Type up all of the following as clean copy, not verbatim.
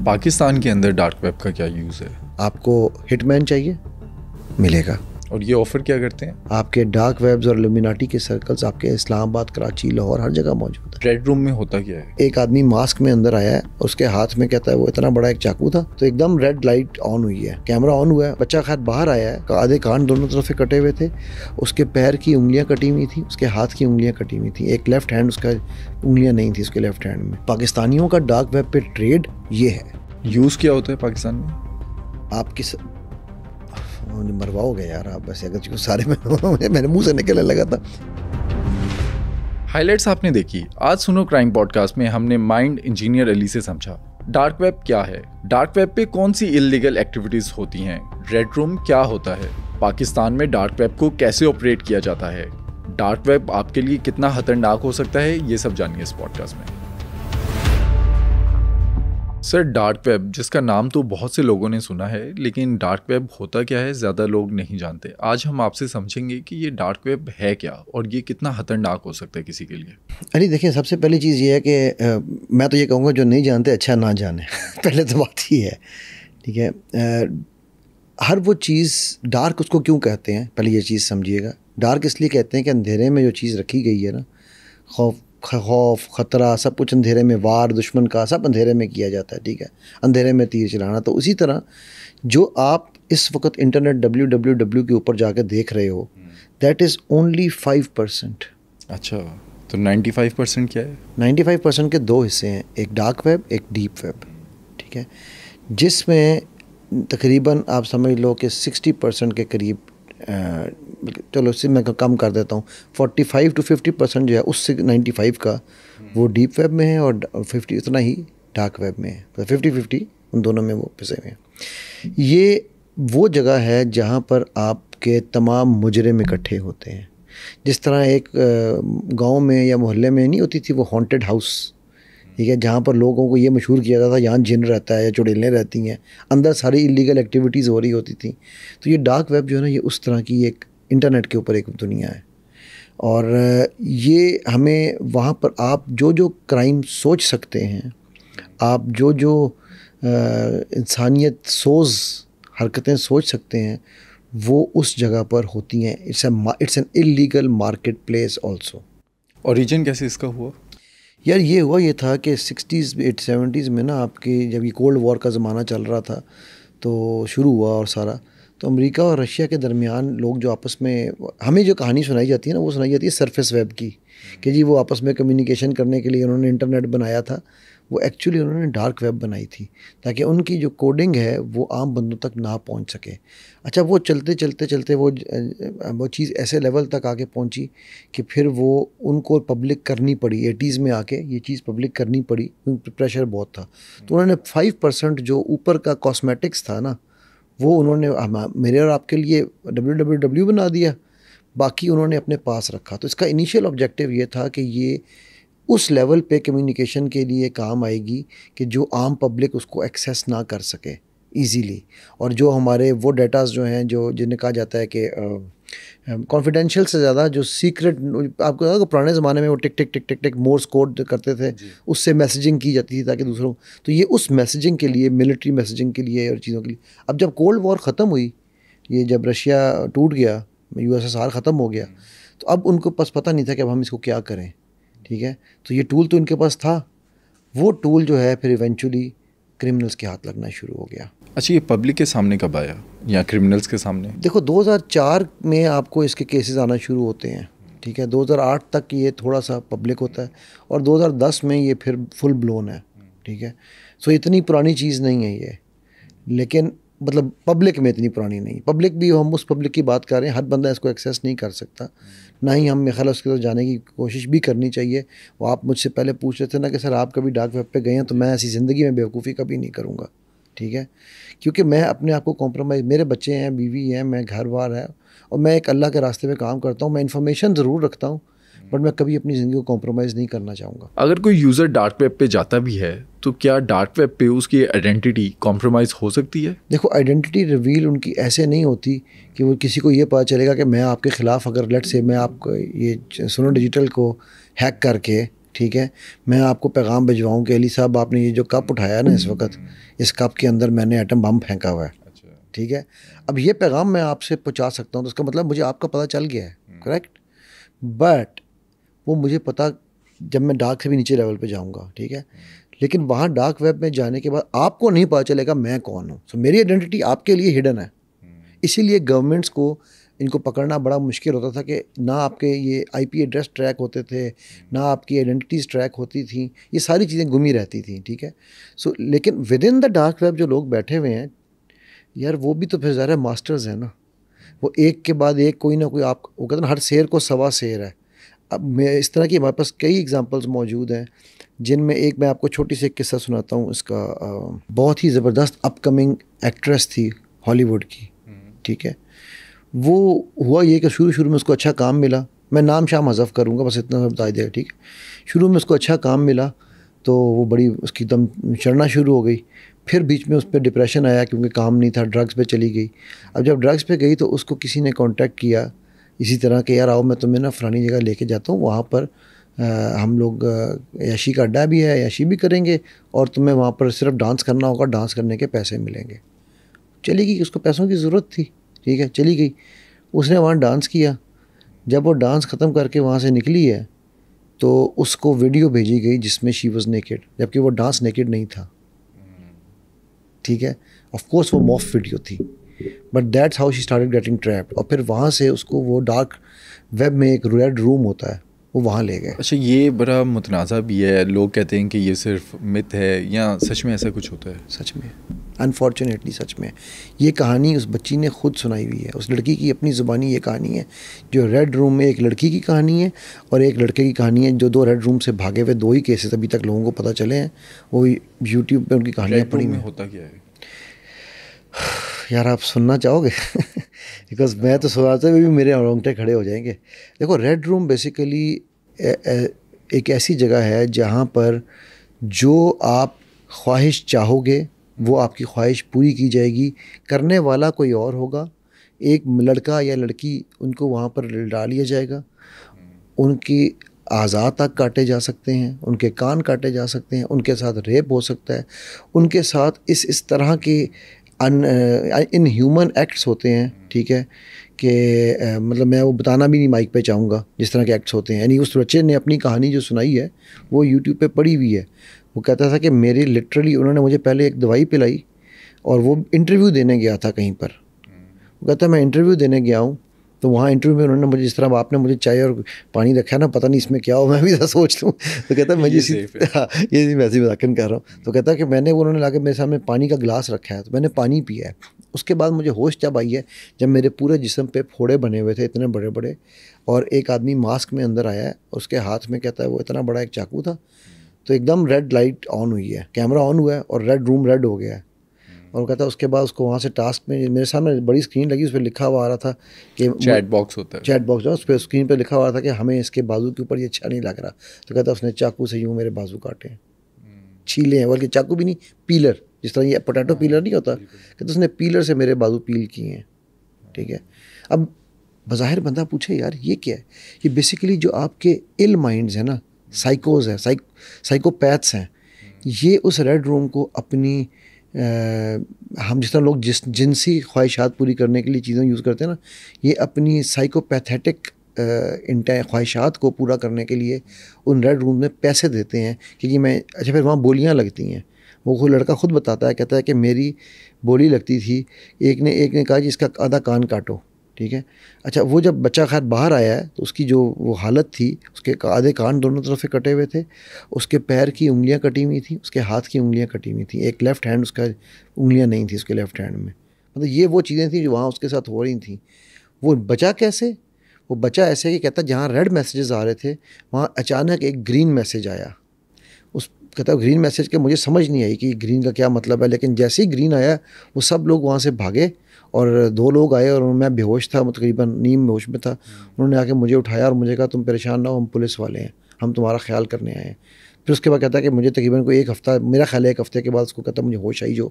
پاکستان کے اندر dark web کا کیا یوز ہے؟ آپ کو ہٹ مین چاہیے، ملے گا. اور یہ آفر کیا کرتے ہیں؟ آپ کے ڈارک ویبز اور الومیناٹی کے سرکلز آپ کے اسلام آباد، کراچی، لاہور ہر جگہ موجود ہے. ریڈ روم میں ہوتا کیا ہے؟ ایک آدمی ماسک میں اندر آیا ہے، اس کے ہاتھ میں کہتا ہے وہ اتنا بڑا ایک چاقو تھا، تو ایک دم ریڈ لائٹ آن ہوئی ہے، کیمرہ آن ہوا ہے. بچہ خیر باہر آیا ہے، آدھے کان دونوں طرف سے کٹے ہوئے تھے، اس کے پیر کی انگلیاں کٹی ہوئی تھیں، اس کے ہاتھ کی انگلیاں کٹی ہوئی تھیں، ایک لیفٹ ہینڈ اس کا انگلیاں نہیں تھیں اس کے لیفٹ ہینڈ میں. پاکستانیوں کا ڈارک ویب پہ ٹریڈ یہ ہے. یوز کیا ہوتا ہے پاکستان میں؟ آپ کس مرواؤ گے یار آپ، بس اگر سارے میرے منہ سے نکلنے لگا تھا. ہائی لائٹس آپ نے دیکھی. آج سنو کرائم پوڈ کاسٹ میں ہم نے مائنڈ انجینئر علی سے سمجھا ڈارک ویب کیا ہے، ڈارک ویب پہ کون سی انلیگل ایکٹیویٹیز ہوتی ہیں، ریڈ روم کیا ہوتا ہے، پاکستان میں ڈارک ویب کو کیسے آپریٹ کیا جاتا ہے، ڈارک ویب آپ کے لیے کتنا خطرناک ہو سکتا ہے، یہ سب جانیے اس پوڈ کاسٹ میں. سر، ڈارک ویب جس کا نام تو بہت سے لوگوں نے سنا ہے، لیکن ڈارک ویب ہوتا کیا ہے زیادہ لوگ نہیں جانتے. آج ہم آپ سے سمجھیں گے کہ یہ ڈارک ویب ہے کیا اور یہ کتنا خطرناک ہو سکتا ہے کسی کے لیے. علی دیکھیں، سب سے پہلی چیز یہ ہے کہ میں تو یہ کہوں گا جو نہیں جانتے اچھا نہ جانیں. پہلے تو بات ہی ہے، ٹھیک ہے. ہر وہ چیز ڈارک اس کو کیوں کہتے ہیں، پہلے یہ چیز سمجھیے گا. ڈارک اس لیے کہتے ہیں کہ اندھیرے میں جو چیز رکھی گئی ہے نا، خوف خطرہ سب کچھ اندھیرے میں، وار دشمن کا سب اندھیرے میں کیا جاتا ہے، ٹھیک ہے، اندھیرے میں تیر چلانا. تو اسی طرح جو آپ اس وقت انٹرنیٹ www کے اوپر جا کے دیکھ رہے ہو، دیٹ از اونلی 5%. اچھا، تو 95% کیا ہے؟ 95% کے دو حصے ہیں، ایک ڈارک ویب، ایک ڈیپ ویب، ٹھیک ہے، جس میں تقریباً آپ سمجھ لو کہ 60% کے قریب، چلو اس سے میں کم کر دیتا ہوں، 45 to 50% جو ہے اس سے 95 کا وہ ڈیپ ویب میں ہے اور 50 اتنا ہی ڈارک ویب میں ہے. 50-50 ان دونوں میں وہ پھنسے ہوئے ہیں. یہ وہ جگہ ہے جہاں پر آپ کے تمام مجرم اکٹھے ہوتے ہیں. جس طرح ایک گاؤں میں یا محلے میں نہیں ہوتی تھی وہ ہانٹیڈ ہاؤس، ٹھیک ہے، جہاں پر لوگوں کو یہ مشہور کیا جاتا تھا یہاں جن رہتا ہے یا چڑیلیں رہتی ہیں، اندر ساری انلیگل ایکٹیویٹیز ہو رہی ہوتی تھیں. تو یہ ڈارک ویب جو ہے نا، یہ اس طرح کی ایک انٹرنیٹ کے اوپر ایک دنیا ہے. اور یہ ہمیں وہاں پر آپ جو کرائم سوچ سکتے ہیں، آپ جو انسانیت سوز حرکتیں سوچ سکتے ہیں، وہ اس جگہ پر ہوتی ہیں. It's an illegal marketplace also. Origin کیسے اس کا ہوا؟ یار یہ تھا کہ 60s 70s میں نا، آپ کی جب یہ کولڈ وار کا زمانہ چل رہا تھا تو شروع ہوا اور سارا، تو امریکہ اور رشیا کے درمیان لوگ جو آپس میں، ہمیں جو کہانی سنائی جاتی ہے نا، وہ سنائی جاتی ہے سرفیس ویب کی، کہ جی وہ آپس میں کمیونیکیشن کرنے کے لیے انہوں نے انٹرنیٹ بنایا تھا. وہ ایکچولی انہوں نے ڈارک ویب بنائی تھی تاکہ ان کی جو کوڈنگ ہے وہ عام بندوں تک نہ پہنچ سکے. اچھا، وہ چلتے وہ چیز ایسے لیول تک آگے پہنچی کہ پھر وہ ان کو پبلک کرنی پڑی. 80s میں آ کے یہ چیز پبلک کرنی پڑی، پریشر بہت تھا. تو انہوں نے 5% جو اوپر کا کاسمیٹکس تھا نا، وہ انہوں نے میرے اور آپ کے لیے www بنا دیا، باقی انہوں نے اپنے پاس رکھا. تو اس کا انیشیل آبجیکٹیو یہ تھا کہ یہ اس لیول پہ کمیونیکیشن کے لیے کام آئے گی کہ جو عام پبلک اس کو ایکسیس نہ کر سکے ایزیلی. اور جو ہمارے وہ ڈیٹاز جو ہیں جنہیں کہا جاتا ہے کہ کانفیڈینشیل سے زیادہ جو سیکرٹ، آپ کو کہ پرانے زمانے میں وہ ٹک ٹک ٹک ٹک ٹک مورس کوڈ کرتے تھے، اس سے میسیجنگ کی جاتی تھی تاکہ دوسروں، تو یہ اس میسیجنگ کے لیے، ملٹری میسیجنگ کے لیے اور چیزوں کے لیے. اب جب کولڈ وار ختم ہوئی، یہ جب رشیا ٹوٹ گیا، USSR ختم ہو گیا، تو اب ان کو پس پتہ نہیں تھا کہ اب ہم اس کو کیا کریں، ٹھیک ہے. تو یہ ٹول تو ان کے پاس تھا، وہ ٹول جو ہے پھر ایونچولی کرمنلز کے ہاتھ لگنا شروع ہو گیا. اچھا، یہ پبلک کے سامنے کب آیا یا کرمنلز کے سامنے؟ دیکھو 2004 میں آپ کو اس کے کیسز آنا شروع ہوتے ہیں، ٹھیک ہے. 2008 تک یہ تھوڑا سا پبلک ہوتا ہے اور 2010 میں یہ پھر فل بلون ہے، ٹھیک ہے. سو اتنی پرانی چیز نہیں ہے یہ، لیکن مطلب پبلک میں اتنی پرانی نہیں. پبلک بھی ہم اس پبلک کی بات کر رہے ہیں، ہر بندہ اس کو ایکسیس نہیں کر سکتا، نہ ہی ہم میرے خیال اس کے طرف جانے کی کوشش بھی کرنی چاہیے. وہ آپ مجھ سے پہلے پوچھ رہے تھے نا کہ سر آپ کبھی ڈارک ویب پہ گئے ہیں، تو میں ایسی زندگی میں بیوقوفی کبھی نہیں کروں گا، ٹھیک ہے. کیونکہ میں اپنے آپ کو کمپرومائز، میرے بچے ہیں، بیوی ہیں، میں گھر بار ہے، اور میں ایک اللہ کے راستے پہ کام کرتا ہوں. میں انفارمیشن ضرور رکھتا ہوں، بٹ میں کبھی اپنی زندگی کو کمپرومائز نہیں کرنا چاہوں گا. اگر کوئی یوزر ڈارک ویب پہ جاتا بھی ہے تو کیا ڈارک ویب پہ اس کی آئیڈینٹی کمپرومائز ہو سکتی ہے؟ دیکھو، آئیڈینٹی ریویل ان کی ایسے نہیں ہوتی کہ وہ کسی کو یہ پتہ چلے گا کہ میں آپ کے خلاف، اگر لیٹ سے میں آپ کو یہ سنو ڈیجیٹل کو ہیک کر کے ٹھیک ہے. میں آپ کو پیغام بھجواؤں کہ علی صاحب آپ نے یہ جو کپ اٹھایا ہے نا اس وقت, اس کپ کے اندر میں نے ایٹم بم پھینکا ہوا ہے, ٹھیک ہے. اب یہ پیغام میں آپ سے پہنچا سکتا ہوں تو اس کا مطلب مجھے آپ کا پتہ چل گیا ہے, کریکٹ. بٹ وہ مجھے پتہ جب میں ڈارک سے بھی نیچے لیول پہ جاؤں گا, ٹھیک ہے, لیکن وہاں ڈارک ویب میں جانے کے بعد آپ کو نہیں پتہ چلے گا میں کون ہوں. سو میری آئیڈینٹی آپ کے لیے ہڈن ہے. اسی لیے گورنمنٹس کو ان کو پکڑنا بڑا مشکل ہوتا تھا کہ نہ آپ کے یہ آئی پی ایڈریس ٹریک ہوتے تھے, نہ آپ کی آئیڈینٹیز ٹریک ہوتی تھیں, یہ ساری چیزیں گمی رہتی تھیں, ٹھیک ہے. سو لیکن with in the dark web جو لوگ بیٹھے ہوئے ہیں یار, وہ بھی تو پھر ظاہر ماسٹرز ہیں نا. وہ ایک کے بعد ایک کوئی نہ کوئی, آپ وہ کہتے ہیں نا ہر شیر کو سوا شیر ہے. اب میں اس طرح کی ہمارے پاس کئی ایگزامپلز موجود ہیں جن میں ایک میں آپ کو چھوٹی سی ایک قصہ سناتا ہوں. اس کا بہت ہی زبردست اپ کمنگ ایکٹریس تھی ہالی ووڈ کی, ٹھیک ہے. وہ ہوا یہ کہ شروع میں اس کو اچھا کام ملا, میں نام شام حذف کروں گا بس اتنا بتا دیا, ٹھیک ہے. شروع میں اس کو اچھا کام ملا تو وہ بڑی اس کی دم چڑھنا شروع ہو گئی. پھر بیچ میں اس پہ ڈپریشن آیا کیونکہ کام نہیں تھا, ڈرگس پہ چلی گئی. اب جب ڈرگس پہ گئی تو اس کو کسی نے کانٹیکٹ کیا اسی طرح کہ یار آؤ میں تمہیں نا فلانی جگہ لے کے جاتا ہوں, وہاں پر ہم لوگ عیاشی کا اڈا بھی ہے, عیاشی بھی کریں گے اور تمہیں وہاں پر صرف ڈانس کرنا ہوگا, ڈانس کرنے کے پیسے ملیں گے. چلی گئی, اس کو پیسوں کی ضرورت تھی, ٹھیک ہے, چلی گئی. اس نے وہاں ڈانس کیا. جب وہ ڈانس ختم کر کے وہاں سے نکلی ہے تو اس کو ویڈیو بھیجی گئی جس میں شی واز نیکڈ, جبکہ وہ ڈانس نیکڈ نہیں تھا, ٹھیک ہے. آف کورس وہ موف ویڈیو تھی, but that's how she started getting trapped. اور پھر وہاں سے اس کو وہ ڈارک ویب میں ایک ریڈ روم ہوتا ہے, وہ وہاں لے گئے. اچھا, یہ بڑا متنازع بھی ہے, لوگ کہتے ہیں کہ یہ صرف مت ہے یا سچ میں ایسا کچھ ہوتا ہے؟ سچ میں, انفارچونیٹلی سچ میں. یہ کہانی اس بچی نے خود سنائی ہوئی ہے, اس لڑکی کی اپنی زبانی یہ کہانی ہے. جو ریڈ روم میں ایک لڑکی کی کہانی ہے اور ایک لڑکے کی کہانی ہے, جو دو ریڈ روم سے بھاگے ہوئے, دو ہی کیسز ابھی تک لوگوں کو پتہ چلے ہیں, وہ یوٹیوب پہ ان کی کہانیاں پڑھی ہوئی ہیں. ہوتا کیا ہے یار آپ سننا چاہو گے؟ بیکاز میں تو سناتے ہوئے بھی میرے رونگٹے کھڑے ہو جائیں گے. دیکھو, ریڈ روم بیسیکلی ایک ایسی جگہ ہے جہاں پر جو آپ خواہش چاہو گے وہ آپ کی خواہش پوری کی جائے گی. کرنے والا کوئی اور ہوگا, ایک لڑکا یا لڑکی, ان کو وہاں پر ڈال لیا جائے گا. ان کی اعضاء تک کاٹے جا سکتے ہیں, ان کے کان کاٹے جا سکتے ہیں, ان کے ساتھ ریپ ہو سکتا ہے, ان کے ساتھ اس طرح کے ان ہیومن ایکٹس ہوتے ہیں, ٹھیک ہے, کہ مطلب میں وہ بتانا بھی نہیں مائک پہ چاہوں گا جس طرح کے ایکٹس ہوتے ہیں. یعنی اس بچے نے اپنی کہانی جو سنائی ہے وہ یوٹیوب پہ پڑھی ہوئی ہے. وہ کہتا تھا کہ میری لٹرلی انہوں نے مجھے پہلے ایک دوائی پلائی اور وہ انٹرویو دینے گیا تھا کہیں پر. وہ کہتا ہے میں انٹرویو دینے گیا ہوں تو وہاں انٹرویو میں انہوں نے مجھے جس طرح آپ نے مجھے چائے اور پانی رکھا ہے نا, پتہ نہیں اس میں کیا ہو, میں بھی ایسا سوچ لوں. تو کہتا ہے میں یہ ویسے ہی مذاکر کر رہا ہوں. تو کہتا ہے کہ میں نے انہوں نے لا کے میرے سامنے پانی کا گلاس رکھا ہے تو میں نے پانی پیا ہے. اس کے بعد مجھے ہوش جب آئی ہے جب میرے پورے جسم پہ پھوڑے بنے ہوئے تھے اتنے بڑے بڑے, اور ایک آدمی ماسک میں اندر آیا ہے اور اس کے ہاتھ میں کہتا ہے وہ اتنا بڑا ایک چاقو تھا. تو ایک دم ریڈ لائٹ آن ہوئی ہے, کیمرہ آن ہوا ہے اور ریڈ روم ریڈ ہو گیا ہے. اور کہتا ہے اس کے بعد اس کو وہاں سے ٹاسک میں میرے سامنے بڑی اسکرین لگی, اس پہ لکھا ہوا آ رہا تھا کہ چیٹ باکس ہوتا ہے, چیٹ باکس, اس پہ اسکرین پہ لکھا ہوا تھا کہ ہمیں اس کے بازو کے اوپر یہ اچھا نہیں لگ رہا. تو کہتا ہے اس نے چاقو سے یوں میرے بازو کاٹے ہیں, چھیلے ہیں, بلکہ چاقو بھی نہیں, پیلر, جس طرح یہ پوٹیٹو پیلر نہیں ہوتا, کہ اس نے پیلر سے میرے بازو پیل کیے ہیں, ٹھیک ہے. اب بظاہر بندہ پوچھے یار یہ کیا ہے, یہ بیسیکلی جو آپ کے ال مائنڈز ہیں نا, سائیکوز ہیں, سائیکوپیتھس ہیں, یہ اس ریڈ روم کو اپنی ہم جس طرح لوگ جنسی خواہشات پوری کرنے کے لیے چیزیں یوز کرتے ہیں نا, یہ اپنی سائیکوپیتھیٹک خواہشات کو پورا کرنے کے لیے ان ریڈ روم میں پیسے دیتے ہیں. کیونکہ میں اچھا پھر وہاں بولیاں لگتی ہیں, وہ لڑکا خود بتاتا ہے, کہتا ہے کہ میری بولی لگتی تھی, ایک نے کہا کہ اس کا آدھا کان کاٹو, ٹھیک ہے. اچھا وہ جب بچہ خیر باہر آیا ہے تو اس کی جو وہ حالت تھی, اس کے آدھے کان دونوں طرف سے کٹے ہوئے تھے, اس کے پیر کی انگلیاں کٹی ہوئی تھیں, اس کے ہاتھ کی انگلیاں کٹی ہوئی تھیں, ایک لیفٹ ہینڈ اس کا انگلیاں نہیں تھیں اس کے لیفٹ ہینڈ میں. مطلب یہ وہ چیزیں تھیں جو وہاں اس کے ساتھ ہو رہی تھیں. وہ بچا کیسے؟ وہ بچا ایسے کہ کہتا جہاں ریڈ میسیجز آ رہے تھے وہاں اچانک ایک گرین میسیج آیا. اس کہتا گرین میسیج کے مجھے سمجھ نہیں آئی کہ گرین کا کیا مطلب ہے, لیکن جیسے ہی گرین آیا وہ سب لوگ وہاں سے بھاگے اور 2 لوگ آئے اور میں بے ہوش تھا, تقریباً نیم ہوش میں تھا. انہوں نے آ کے مجھے اٹھایا اور مجھے کہا تم پریشان نہ ہو, ہم پولیس والے ہیں, ہم تمہارا خیال کرنے آئے ہیں. پھر اس کے بعد کہتا ہے کہ مجھے تقریباً کوئی 1 ہفتہ, میرا خیال ہے 1 ہفتے کے بعد اس کو کہتا مجھے ہوش آئی جو.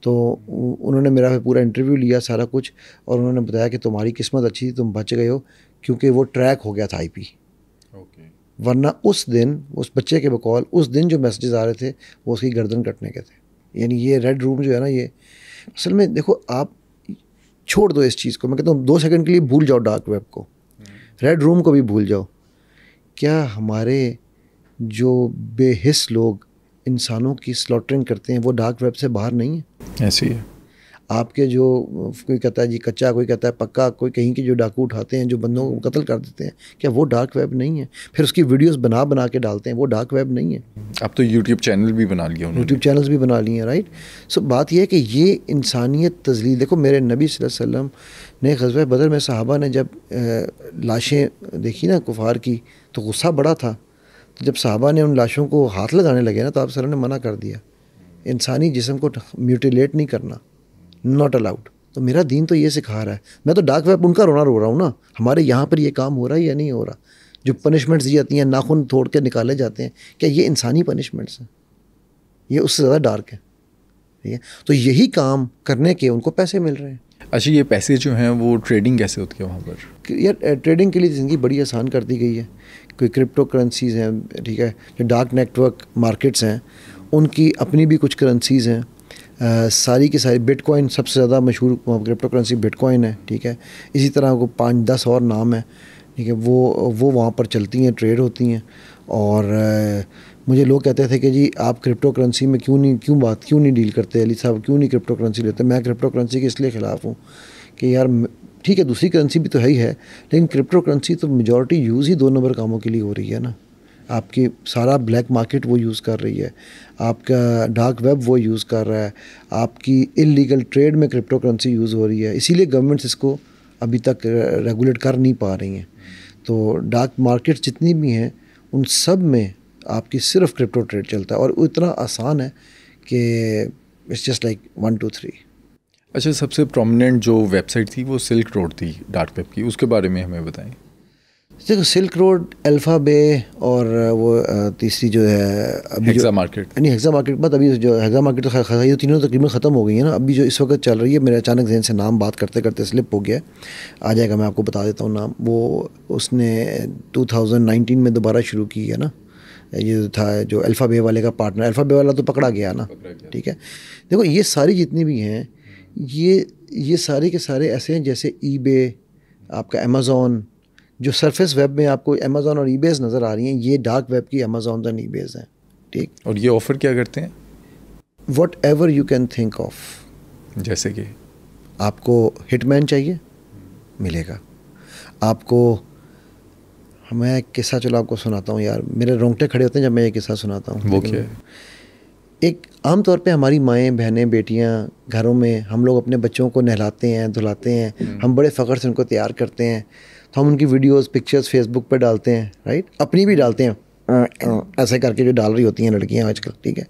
تو انہوں نے میرا پورا انٹرویو لیا سارا کچھ, اور انہوں نے بتایا کہ تمہاری قسمت اچھی تھی, تم بچ گئے ہو, کیونکہ وہ ٹریک ہو گیا تھا آئی پی. ورنہ اس دن اس بچے کے بقول اس دن جو میسیجز آ رہے تھے وہ اس کی گردن کٹنے کے تھے. یعنی یہ ریڈ روم جو ہے نا, یہ اصل میں دیکھو آپ چھوڑ دو اس چیز کو, میں کہتا ہوں 2 سیکنڈ کے لیے بھول جاؤ ڈارک ویب کو, ریڈ روم کو بھی بھول جاؤ. کیا ہمارے جو بے حس لوگ انسانوں کی سلاٹرنگ کرتے ہیں وہ ڈارک ویب سے باہر نہیں ہیں؟ ایسے ہی ہے. آپ کے جو کوئی کہتا ہے جی کچا, کوئی کہتا ہے پکا, کوئی کہیں کے جو ڈاکو اٹھاتے ہیں جو بندوں کو قتل کر دیتے ہیں, کیا وہ ڈارک ویب نہیں ہے؟ پھر اس کی ویڈیوز بنا کے ڈالتے ہیں, وہ ڈارک ویب نہیں ہے؟ اب تو یوٹیوب چینل بھی بنا لیا, یوٹیوب چینلز بھی بنا لیے ہیں, رائٹ. سو بات یہ ہے کہ یہ انسانیت تذلیل. دیکھو میرے نبی صلی اللہ علیہ وسلم نے غزوہ بدر میں صحابہ نے جب لاشیں دیکھی نا کفار کی تو غصہ بڑا تھا. تو جب صحابہ نے ان لاشوں کو ہاتھ لگانے لگے نا تو آپ صلی اللہ علیہ وسلم نے منع کر دیا, انسانی جسم کو میوٹیلیٹ نہیں کرنا, ناٹ الاؤڈ. تو میرا دین تو یہ سکھا رہا ہے. میں تو ڈارک ویب ان کا رونا رو رہا ہوں نا, ہمارے یہاں پر یہ کام ہو رہا ہے یا نہیں ہو رہا؟ جو پنشمنٹس دی جاتی ہیں, ناخن توڑ کے نکالے جاتے ہیں, کیا یہ انسانی پنشمنٹس ہیں؟ یہ اس سے زیادہ ڈارک ہے. ٹھیک ہے, تو یہی کام کرنے کے ان کو پیسے مل رہے ہیں. اچھا, یہ پیسے جو ہیں وہ ٹریڈنگ کیسے ہوتی ہے وہاں پر؟ یار ٹریڈنگ کے لیے زندگی بڑی آسان کر دی گئی ہے. کوئی کرپٹو کرنسیز ہیں, ٹھیک ہے, جو ڈارک نیٹ ورک مارکیٹس ہیں ان کی اپنی بھی کچھ کرنسیز ہیں. ساری کی ساری بٹ کوائن سب سے زیادہ مشہور کرپٹو کرنسی بٹ کوائن ہے. ٹھیک ہے, اسی طرح کو 5-10 اور نام ہیں. ٹھیک ہے, وہ وہاں پر چلتی ہیں, ٹریڈ ہوتی ہیں. اور مجھے لوگ کہتے تھے کہ جی آپ کرپٹو کرنسی میں کیوں نہیں ڈیل کرتے علی صاحب, کیوں نہیں کرپٹو کرنسی لیتے؟ میں کرپٹو کرنسی کے اس لیے خلاف ہوں کہ یار ٹھیک ہے دوسری کرنسی بھی تو ہے ہی ہے, لیکن کرپٹو کرنسی تو میجورٹی یوز ہی 2 نمبر کاموں کے لیے ہو رہی ہے نا. آپ کی سارا بلیک مارکیٹ وہ یوز کر رہی ہے, آپ کا ڈارک ویب وہ یوز کر رہا ہے, آپ کی انلیگل ٹریڈ میں کرپٹو کرنسی یوز ہو رہی ہے. اسی لیے گورنمنٹس اس کو ابھی تک ریگولیٹ کر نہیں پا رہی ہیں. تو ڈارک مارکیٹ جتنی بھی ہیں ان سب میں آپ کی صرف کرپٹو ٹریڈ چلتا ہے, اور وہ اتنا آسان ہے کہ اٹس جسٹ لائک 1 2 3. اچھا, سب سے پرومیننٹ جو ویب سائٹ تھی وہ سلک روڈ تھی ڈارک ویب کی, اس کے بارے میں ہمیں بتائیں. دیکھو سلک روڈ, الفا بے, اور وہ تیسری جو ہے ابھی ہیگزا مارکیٹ. نہیں ہیگزا مارکیٹ بات, ابھی جو ہیگزا مارکیٹ تو یہ تینوں تقریباً ختم ہو گئی ہیں نا. ابھی جو اس وقت چل رہی ہے, میرے اچانک ذہن سے نام بات کرتے کرتے سلپ ہو گیا, آ جائے گا, میں آپ کو بتا دیتا ہوں نام. وہ اس نے 2019 میں دوبارہ شروع کی ہے نا. یہ تھا جو الفا بے والے کا پارٹنر, الفا بے والا تو پکڑا گیا نا. ٹھیک ہے, دیکھو یہ ساری جتنی بھی ہیں یہ سارے کے سارے ایسے ہیں جیسے ای بے, آپ کا امیزون. جو سرفیس ویب میں آپ کو امیزون اور ای بیز نظر آ رہی ہیں, یہ ڈارک ویب کی امیزون اور ای بیز ہیں. ٹھیک, اور یہ آفر کیا کرتے ہیں؟ What ever you can think of. جیسے کہ آپ کو ہٹ مین چاہیے, ملے گا. آپ کو, میں ایک قصہ چلو آپ کو سناتا ہوں یار, میرے رونگٹے کھڑے ہوتے ہیں جب میں یہ قصہ سناتا ہوں. وہ کیا ہے؟ ایک عام طور پہ ہماری مائیں بہنیں بیٹیاں گھروں میں ہم لوگ اپنے بچوں کو نہلاتے ہیں دھلاتے ہیں, ہم بڑے فخر سے ان کو تیار کرتے ہیں, تو ہم ان کی ویڈیوز پکچرز فیس بک پہ ڈالتے ہیں, رائٹ, اپنی بھی ڈالتے ہیں ایسے کر کے جو ڈال رہی ہوتی ہیں لڑکیاں آج کل. ٹھیک ہے,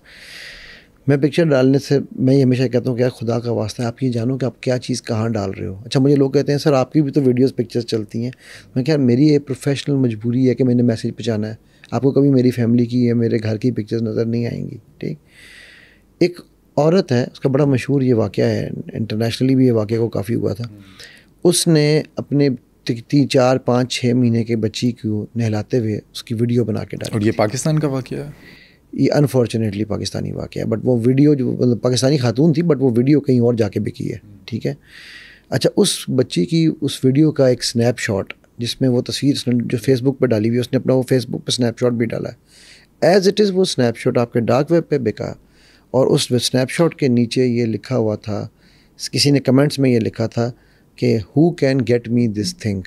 میں پکچر ڈالنے سے میں یہ ہمیشہ کہتا ہوں کہ یار خدا کا واسطہ ہے آپ یہ جانو کہ آپ کیا چیز کہاں ڈال رہے ہو. اچھا, مجھے لوگ کہتے ہیں سر آپ کی بھی تو ویڈیوز پکچرز چلتی ہیں. میں کہ یار میری یہ پروفیشنل مجبوری ہے کہ میں نے میسیج پہنچانا ہے. آپ کو کبھی میری فیملی کی یا میرے گھر کی پکچرز نظر نہیں آئیں گی. ٹھیک, ایک عورت ہے, اس کا بڑا مشہور یہ واقعہ ہے, انٹرنیشنلی بھی یہ واقعہ کو کافی ہوا تھا. اس نے اپنے 3 4 5 6 مہینے کے بچی کو نہلاتے ہوئے اس کی ویڈیو بنا کے ڈالی. اور یہ پاکستان کا واقعہ ہے؟ یہ انفارچونیٹلی پاکستانی واقعہ ہے, بٹ وہ ویڈیو جو مطلب پاکستانی خاتون تھی, بٹ وہ ویڈیو کہیں اور جا کے بھی کی ہے. ٹھیک ہے, اچھا, اس بچی کی اس ویڈیو کا ایک سنیپ شاٹ جس میں وہ تصویر جو فیس بک پہ ڈالی ہوئی, اس نے اپنا وہ فیس بک پہ سنیپ شاٹ بھی ڈالا ہے ایز اٹ از. وہ سنیپ شاٹ آپ کے ڈارک ویب پہ بکا, اور اس سنیپ شاٹ کے نیچے یہ لکھا ہوا تھا, کسی نے کمنٹس میں یہ لکھا تھا کہ who can get me this thing.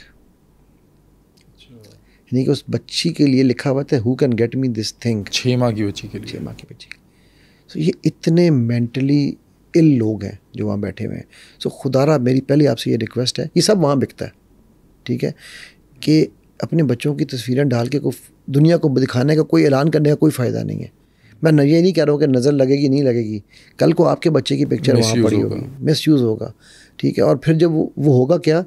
یعنی کہ اس بچی کے لیے لکھا ہوا تھا who can get me this thing. 6 ماہ کی بچی کے لیے. 6 ماہ کی بچی. سو یہ اتنے مینٹلی ال لوگ ہیں جو وہاں بیٹھے ہوئے ہیں. سو خدا را میری پہلے آپ سے یہ ریکویسٹ ہے, یہ سب وہاں بکتا ہے. ٹھیک ہے, کہ اپنے بچوں کی تصویریں ڈال کے دنیا کو دکھانے کا, کوئی اعلان کرنے کا کوئی فائدہ نہیں ہے. میں یہ نہیں کہہ رہا ہوں کہ نظر لگے گی نہیں لگے گی, کل کو آپ کے بچے کی پکچر وہاں پڑی ہوگی, مس یوز ہوگا. ٹھیک ہے, اور پھر جب وہ ہوگا کیا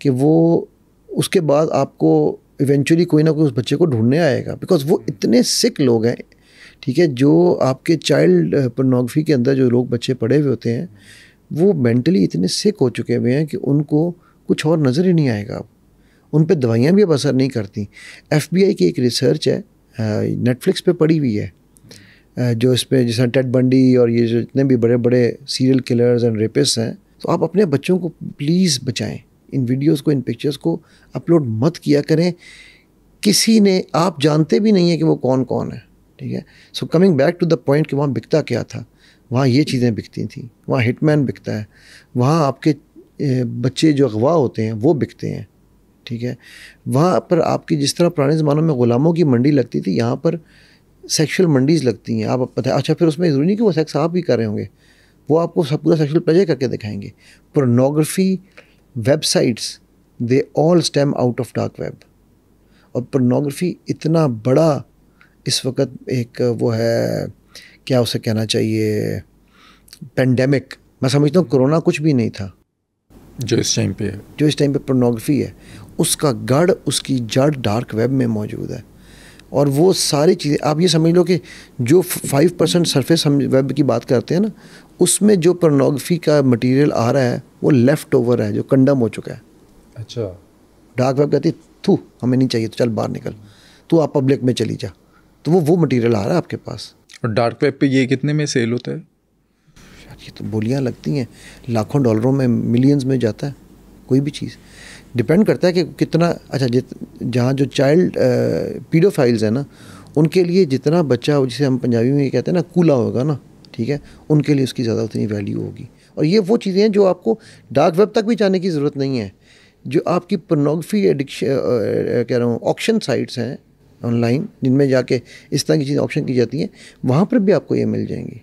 کہ وہ اس کے بعد آپ کو ایونچولی کوئی نہ کوئی اس بچے کو ڈھونڈنے آئے گا, بیکاز وہ اتنے سک لوگ ہیں. ٹھیک ہے, جو آپ کے چائلڈ پورنوگرافی کے اندر جو لوگ بچے پڑے ہوئے ہوتے ہیں وہ مینٹلی اتنے سک ہو چکے ہوئے ہیں کہ ان کو کچھ اور نظر ہی نہیں آئے گا. ان پہ دوائیاں بھی اب اثر نہیں کرتی. FBI کی ایک ریسرچ ہے, نیٹ فلکس پہ پڑی ہوئی ہے, جو اس پہ جیسا ٹیڈ بنڈی اور یہ جو اتنے بھی بڑے بڑے سیریل کلرز اینڈ ریپسٹ ہیں, تو آپ اپنے بچوں کو پلیز بچائیں. ان ویڈیوز کو, ان پکچرز کو اپلوڈ مت کیا کریں. کسی نے, آپ جانتے بھی نہیں ہیں کہ وہ کون کون ہے, ٹھیک ہے. So coming back to the point کہ وہاں بکتا کیا تھا, وہاں یہ چیزیں بکتی تھیں. وہاں ہٹ مین بکتا ہے, وہاں آپ کے بچے جو اغوا ہوتے ہیں وہ بکتے ہیں, ٹھیک ہے. وہاں پر آپ کی جس طرح پرانے زمانوں میں غلاموں کی منڈی لگتی تھی, یہاں پر سیکشل منڈیز لگتی ہیں. آپ پتہ, اچھا پھر اس میں ضروری نہیں کہ وہ سیکس آپ بھی کر رہے ہوں گے, وہ آپ کو سب پورا سیکشل پلیجر کر کے دکھائیں گے. Pornography websites, they all stem out of dark web. اور پورنوگرافی اتنا بڑا اس وقت ایک وہ ہے, کیا اسے کہنا چاہیے, پینڈیمک. میں سمجھتا ہوں کرونا کچھ بھی نہیں تھا جو اس ٹائم پہ پورنوگرافی ہے. اس کا گڑھ, اس کی جڑ ڈارک ویب میں موجود ہے. اور وہ ساری چیزیں آپ یہ سمجھ لو کہ جو 5% سرفیس ہم ویب کی بات کرتے ہیں نا, اس میں جو پورنوگرافی کا مٹیریل آ رہا ہے وہ لیفٹ اوور ہے, جو کنڈم ہو چکا ہے. اچھا. ڈارک ویب کہتی ہے تو ہمیں نہیں چاہیے, تو چل باہر نکل, تو آپ پبلک میں چلی جا. تو وہ مٹیریل آ رہا ہے آپ کے پاس. اور ڈارک ویب پہ یہ کتنے میں سیل ہوتا ہے؟ یار یہ تو بولیاں لگتی ہیں, لاکھوں ڈالروں میں, ملینز میں جاتا ہے کوئی بھی چیز. ڈپینڈ کرتا ہے کہ کتنا. اچھا جہاں جو چائلڈ پیڈو فائلز ہیں نا, ان کے لیے جتنا بچہ, جسے ہم پنجابی میں یہ کہتے ہیں نا کولا ہوگا نا, ٹھیک ہے, ان کے لیے اس کی زیادہ اتنی ویلیو ہوگی. اور یہ وہ چیزیں ہیں جو آپ کو ڈارک ویب تک بھی جانے کی ضرورت نہیں ہے. جو آپ کی پورنوگرافی ایڈکشن کہہ رہا ہوں, آکشن سائٹس ہیں آن لائن, جن میں جا کے اس طرح کی چیزیں آپشن کی جاتی ہیں, وہاں پر بھی آپ کو یہ مل جائیں گی.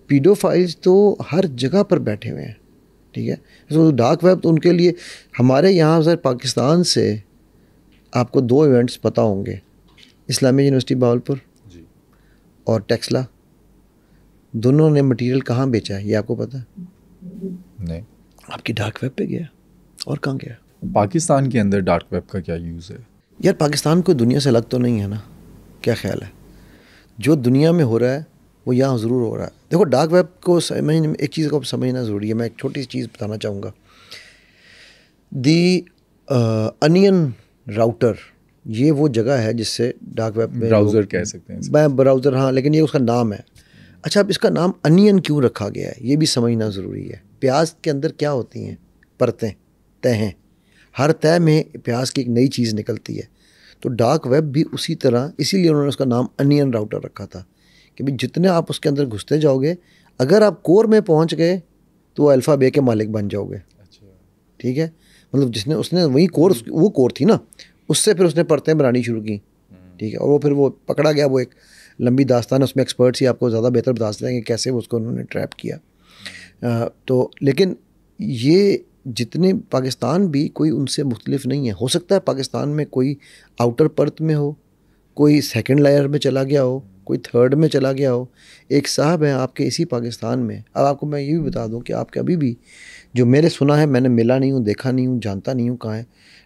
پیڈو فائلز تو ہر جگہ پر بیٹھے ہوئے ہیں, ٹھیک ہے. تو ڈارک ویب تو ان کے لیے, ہمارے یہاں سر پاکستان سے آپ کو 2 ایونٹس پتہ ہوں گے, اسلامیہ یونیورسٹی باولپور جی اور ٹیکسلا, دونوں نے مٹیریل کہاں بیچا ہے یہ آپ کو پتہ ہے؟ نہیں. آپ کی ڈارک ویب پہ گیا, اور کہاں گیا؟ پاکستان کے اندر ڈارک ویب کا کیا یوز ہے؟ یار پاکستان کوئی دنیا سے الگ تو نہیں ہے نا, کیا خیال ہے؟ جو دنیا میں ہو رہا ہے وہ یہاں ضرور ہو رہا ہے. دیکھو ڈارک ویب کو ایک چیز کو سمجھنا ضروری ہے. میں ایک چھوٹی سی چیز بتانا چاہوں گا. دی انین راؤٹر, یہ وہ جگہ ہے جس سے ڈارک ویب میں براؤزر کہہ سکتے ہیں. میں براؤزر, ہاں, لیکن یہ اس کا نام ہے. اچھا, اب اس کا نام انین کیوں رکھا گیا ہے یہ بھی سمجھنا ضروری ہے. پیاز کے اندر کیا ہوتی ہیں؟ پرتیں, تہیں. ہر تہ میں پیاز کی ایک نئی چیز نکلتی ہے. تو ڈارک ویب بھی اسی طرح, اسی لیے انہوں نے اس کا نام انین راؤٹر رکھا تھا کہ بھائی جتنے آپ اس کے اندر گھستے جاؤ گے, اگر آپ کور میں پہنچ گئے تو وہ الفا بے کے مالک بن جاؤ گے. ٹھیک ہے, مطلب اس نے وہی کور, وہ کور تھی نا, اس سے پھر اس نے پرتیں بنانی شروع کی, ٹھیک ہے. اور وہ پھر وہ پکڑا گیا, وہ ایک لمبی داستان ہے, اس میں ایکسپرٹس ہی آپ کو زیادہ بہتر بتا سکتے ہیں کہ کیسے اس کو انہوں نے ٹریپ کیا. تو لیکن یہ جتنے پاکستان بھی کوئی ان سے مختلف نہیں ہے. ہو سکتا ہے پاکستان میں کوئی آؤٹر پرت میں ہو, کوئی سیکنڈ لیئر میں چلا گیا ہو, کوئی تھرڈ میں چلا گیا ہو. ایک صاحب ہیں آپ کے اسی پاکستان میں. اب آپ کو میں یہ بھی بتا دوں کہ آپ کے ابھی بھی جو میں نے سنا ہے, میں نے ملا نہیں ہوں, دیکھا نہیں ہوں, جانتا نہیں ہوں کہاں ہے,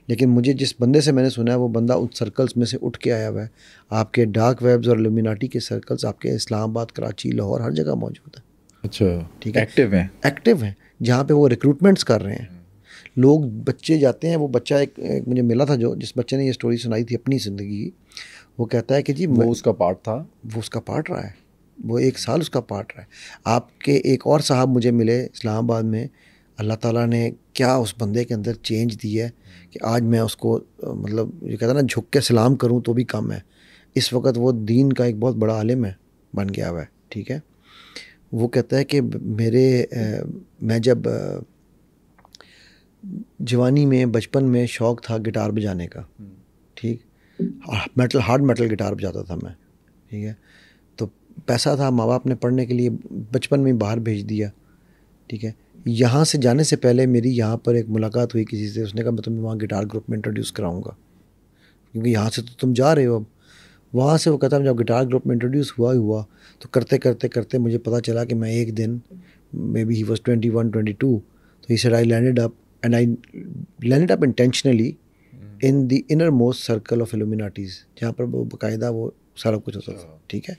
لیکن مجھے جس بندے سے میں نے سنا ہے وہ بندہ ان سرکلز میں سے اٹھ کے آیا ہوا ہے. آپ کے ڈارک ویبز اور الومیناٹی کے سرکلز آپ کے اسلام آباد, کراچی, لاہور, ہر جگہ موجود ہیں. اچھا, ٹھیک ہے, ایکٹیو ہیں, جہاں پہ وہ ریکروٹمنٹس کر رہے ہیں. لوگ, بچے جاتے ہیں. وہ بچہ ایک مجھے ملا تھا, جس بچے نے یہ سٹوری سنائی تھی اپنی زندگی کی. وہ کہتا ہے کہ جی وہ اس کا پارٹ تھا, وہ اس کا پارٹ رہا ہے, وہ 1 سال اس کا پارٹ رہا ہے. آپ کے ایک اور صاحب مجھے ملے اسلام آباد میں. اللہ تعالیٰ نے کیا اس بندے کے اندر چینج دی ہے کہ آج میں اس کو, مطلب یہ کہتا نا, جھک کے سلام کروں تو بھی کم ہے. اس وقت وہ دین کا ایک بہت بڑا عالم ہے, بن گیا ہوا ہے. ٹھیک ہے, وہ کہتا ہے کہ میں جب جوانی میں, بچپن میں شوق تھا گٹار بجانے کا, ٹھیک, ہارڈ میٹل گٹار بجاتا تھا میں. ٹھیک ہے, تو پیسہ تھا, ماں باپ نے پڑھنے کے لیے بچپن میں باہر بھیج دیا. ٹھیک ہے, یہاں سے جانے سے پہلے میری یہاں پر ایک ملاقات ہوئی کسی سے. اس نے کہا میں تمہیں وہاں گٹار گروپ میں انٹروڈیوس کراؤں گا, کیونکہ یہاں سے تو تم جا رہے ہو. اب وہاں سے وہ کہتا ہے جب گٹار گروپ میں انٹروڈیوس ہوا تو کرتے کرتے کرتے مجھے پتہ چلا کہ میں ایک دن, مے بی ہی واز 21-22, تو he said I landed up, and I landed up intentionally in the inner most circle of illuminatis, جہاں پر وہ باقاعدہ وہ سارا کچھ ہوتا تھا. ٹھیک ہے,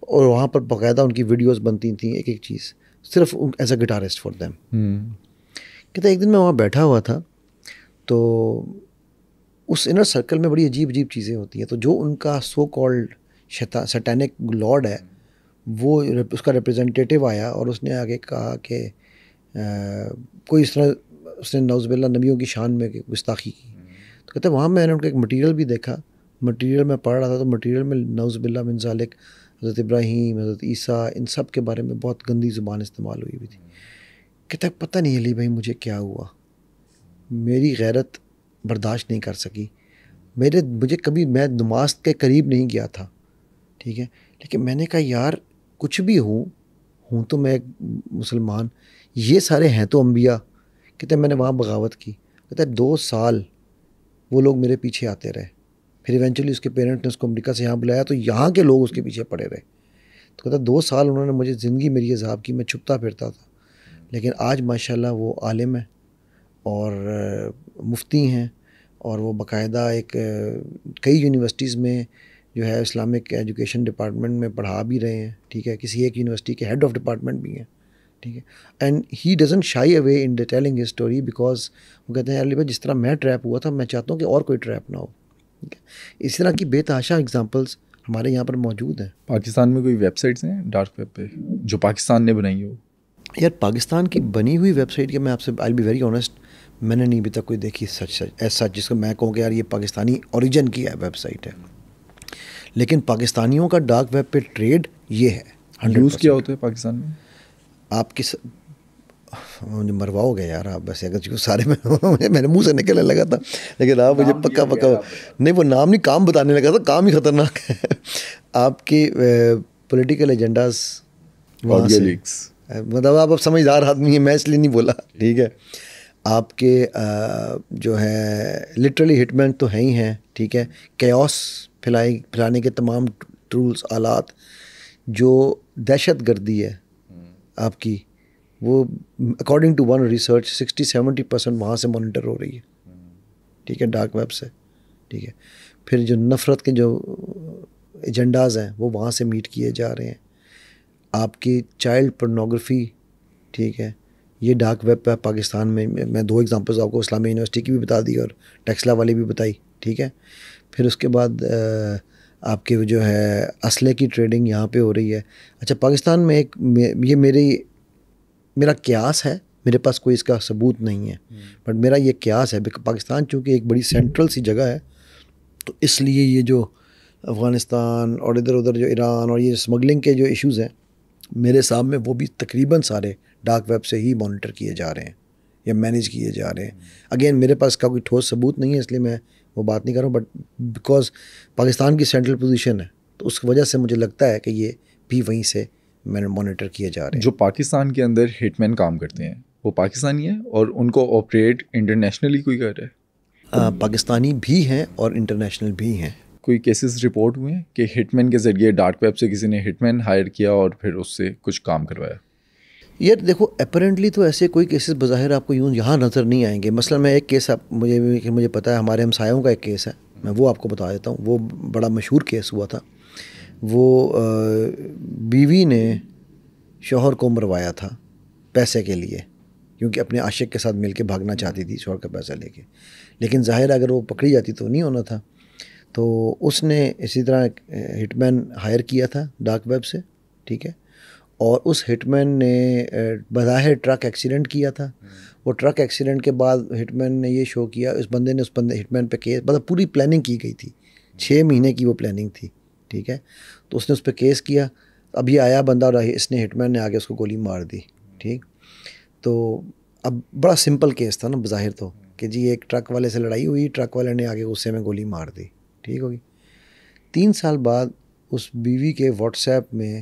اور وہاں پر باقاعدہ ان کی ویڈیوز بنتی تھیں, ایک ایک چیز صرف as a guitarist for them. کہتے ایک دن میں وہاں بیٹھا ہوا تھا, تو اس انر سرکل میں بڑی عجیب عجیب چیزیں ہوتی ہیں. تو جو ان کا سو کالڈ سیٹینک لارڈ ہے وہ اس کا ریپرزنٹیٹیو آیا اور اس نے آگے کہا کہ کوئی اس طرح اس نے نعوذ باللہ نبیوں کی شان میں گستاخی کی. تو کہتے ہیں وہاں میں نے ان کا ایک مٹیریل بھی دیکھا, مٹیریل میں پڑھ رہا تھا تو مٹیریل میں نعوذ باللہ من ذالک حضرت ابراہیم, حضرت عیسیٰ, ان سب کے بارے میں بہت گندی زبان استعمال ہوئی ہوئی تھی. کہتا ہے پتہ نہیں علی بھائی مجھے کیا ہوا, میری غیرت برداشت نہیں کر سکی. مجھے کبھی میں نماز کے قریب نہیں گیا تھا, ٹھیک ہے, لیکن میں نے کہا یار کچھ بھی ہوں تو میں ایک مسلمان, یہ سارے ہیں تو انبیاء. کہتے ہیں میں نے وہاں بغاوت کی. کہتا ہے 2 سال وہ لوگ میرے پیچھے آتے رہے, پھر ایونچولی اس کے پیرنٹ نے اس کو امریکہ سے یہاں بلایا تو یہاں کے لوگ اس کے پیچھے پڑے رہے. تو کہتا ہے 2 سال انہوں نے مجھے زندگی میری عذاب کی, میں چھپتا پھرتا تھا, لیکن آج ماشاءاللہ وہ عالم ہے اور مفتی ہیں اور وہ باقاعدہ ایک کئی یونیورسٹیز میں جو ہے اسلامک ایجوکیشن ڈپارٹمنٹ میں پڑھا بھی رہے ہیں, ٹھیک ہے, کسی ایک یونیورسٹی کے ہیڈ آف ڈپارٹمنٹ بھی ہیں, ٹھیک ہے. And he doesn't shy away in telling his story because وہ کہتے ہیں علی بھائی جس طرح میں ٹریپ ہوا تھا میں چاہتا ہوں کہ اور کوئی ٹریپ نہ ہو. ٹھیک ہے, اس طرح کی بے تحاشا اگزامپلس ہمارے یہاں پر موجود ہیں. پاکستان میں کوئی ویب سائٹس ہیں ڈارک ویب پہ جو پاکستان نے بنائی ہو؟ یار پاکستان کی بنی ہوئی ویب سائٹ کے میں آپ سے آئی بی ویری آنیسٹ میں نے نہیں ابھی تک کوئی دیکھی سچ جس کو میں کہوں کہ یار یہ پاکستانی اوریجن کی ہے ویب سائٹ ہے. لیکن پاکستانیوں کا ڈارک ویب پہ ٹریڈ یہ ہے. یوز کیا ہوتا ہے پاکستان میں؟ آپ کی مجھے مرواؤ گے یار آپ, ویسے اگر سارے میرے منہ سے نکلنے لگا تھا, لیکن آپ مجھے پکا نہیں وہ نام نہیں کام بتانے لگا تھا, کام ہی خطرناک ہے. آپ کی پولیٹیکل ایجنڈاز مطلب آپ سمجھدار آدمی ہیں, میں اس لیے نہیں بولا, ٹھیک ہے. آپ کے جو ہے لٹرلی ہٹ مین تو ہیں ہی ہیں, ٹھیک ہے. کیوس پھیلانے کے تمام ٹولز آلات, جو دہشت گردی ہے آپ کی, وہ اکارڈنگ ٹو ون ریسرچ 60-70% وہاں سے مانیٹر ہو رہی ہے, ٹھیک ہے, ڈارک ویب سے, ٹھیک ہے. پھر جو نفرت کے جو ایجنڈاز ہیں وہ وہاں سے میٹ کیے جا رہے ہیں. آپ کی چائلڈ پورنوگرافی, ٹھیک ہے, یہ ڈارک ویب پہ پاکستان میں 2 ایگزامپلز آپ کو اسلامیہ یونیورسٹی کی بھی بتا دی اور ٹیکسلا والی بھی بتائی, ٹھیک ہے. پھر اس کے بعد آپ کے جو ہے اسلحے کی ٹریڈنگ یہاں پہ ہو رہی ہے. اچھا پاکستان میں ایک یہ میرا قیاس ہے, میرے پاس کوئی اس کا ثبوت نہیں ہے, بٹ میرا یہ قیاس ہے پاکستان چونکہ ایک بڑی سینٹرل سی جگہ ہے تو اس لیے یہ جو افغانستان اور ادھر جو ایران اور یہ اسمگلنگ کے جو ایشوز ہیں میرے حساب میں وہ بھی تقریباً سارے ڈارک ویب سے ہی مانیٹر کیے جا رہے ہیں یا مینیج کیے جا رہے ہیں. اگین میرے پاس کا کوئی ٹھوس ثبوت نہیں ہے اس لیے میں وہ بات نہیں کر رہا ہوں, بٹ بیکاز پاکستان کی سینٹرل پوزیشن ہے تو اس وجہ سے مجھے لگتا ہے کہ یہ بھی وہیں سے مانیٹر کیے جا رہے ہیں. جو پاکستان کے اندر ہٹ مین کام کرتے ہیں وہ پاکستانی ہیں اور ان کو آپریٹ انٹرنیشنلی کوئی کر رہا ہے؟ پاکستانی بھی ہیں اور انٹرنیشنل بھی ہیں. کوئی کیسز رپورٹ ہوئے ہیں کہ ہٹ مین کے ذریعے ڈارک ویب سے کسی نے ہٹ مین ہائر کیا اور پھر اس سے کچھ کام کروایا؟ یار دیکھو اپیرنٹلی تو ایسے کوئی کیسز بظاہر آپ کو یہاں نظر نہیں آئیں گے. مثلا میں ایک کیس مجھے پتہ ہے, ہمارے ہمسایوں کا ایک کیس ہے, میں وہ آپ کو بتا دیتا ہوں. وہ بڑا مشہور کیس ہوا تھا. وہ بیوی نے شوہر کو مروایا تھا پیسے کے لیے, کیونکہ اپنے عاشق کے ساتھ مل کے بھاگنا چاہتی تھی شوہر کا پیسہ لے کے. لیکن ظاہر اگر وہ پکڑی جاتی تو نہیں ہونا تھا. تو اس نے اسی طرح ہٹ مین ہائر کیا تھا ڈارک ویب سے, ٹھیک ہے. اور اس ہٹ مین نے بظاہر ٹرک ایکسیڈنٹ کیا تھا. وہ ٹرک ایکسیڈنٹ کے بعد ہٹ مین نے یہ شو کیا, اس بندے نے ہٹ مین پہ کیس, مطلب پوری پلاننگ کی گئی تھی, 6 مہینے کی وہ پلاننگ تھی, ٹھیک ہے. تو اس نے اس پہ کیس کیا. اب یہ آیا بندہ اور اس نے ہٹ مین نے آگے اس کو گولی مار دی, ٹھیک. تو اب بڑا سمپل کیس تھا نا بظاہر تو, کہ جی ایک ٹرک والے سے لڑائی ہوئی, ٹرک والے نے آگے غصے میں گولی مار دی, ٹھیک ہوگی. 3 سال بعد اس بیوی کے واٹس ایپ میں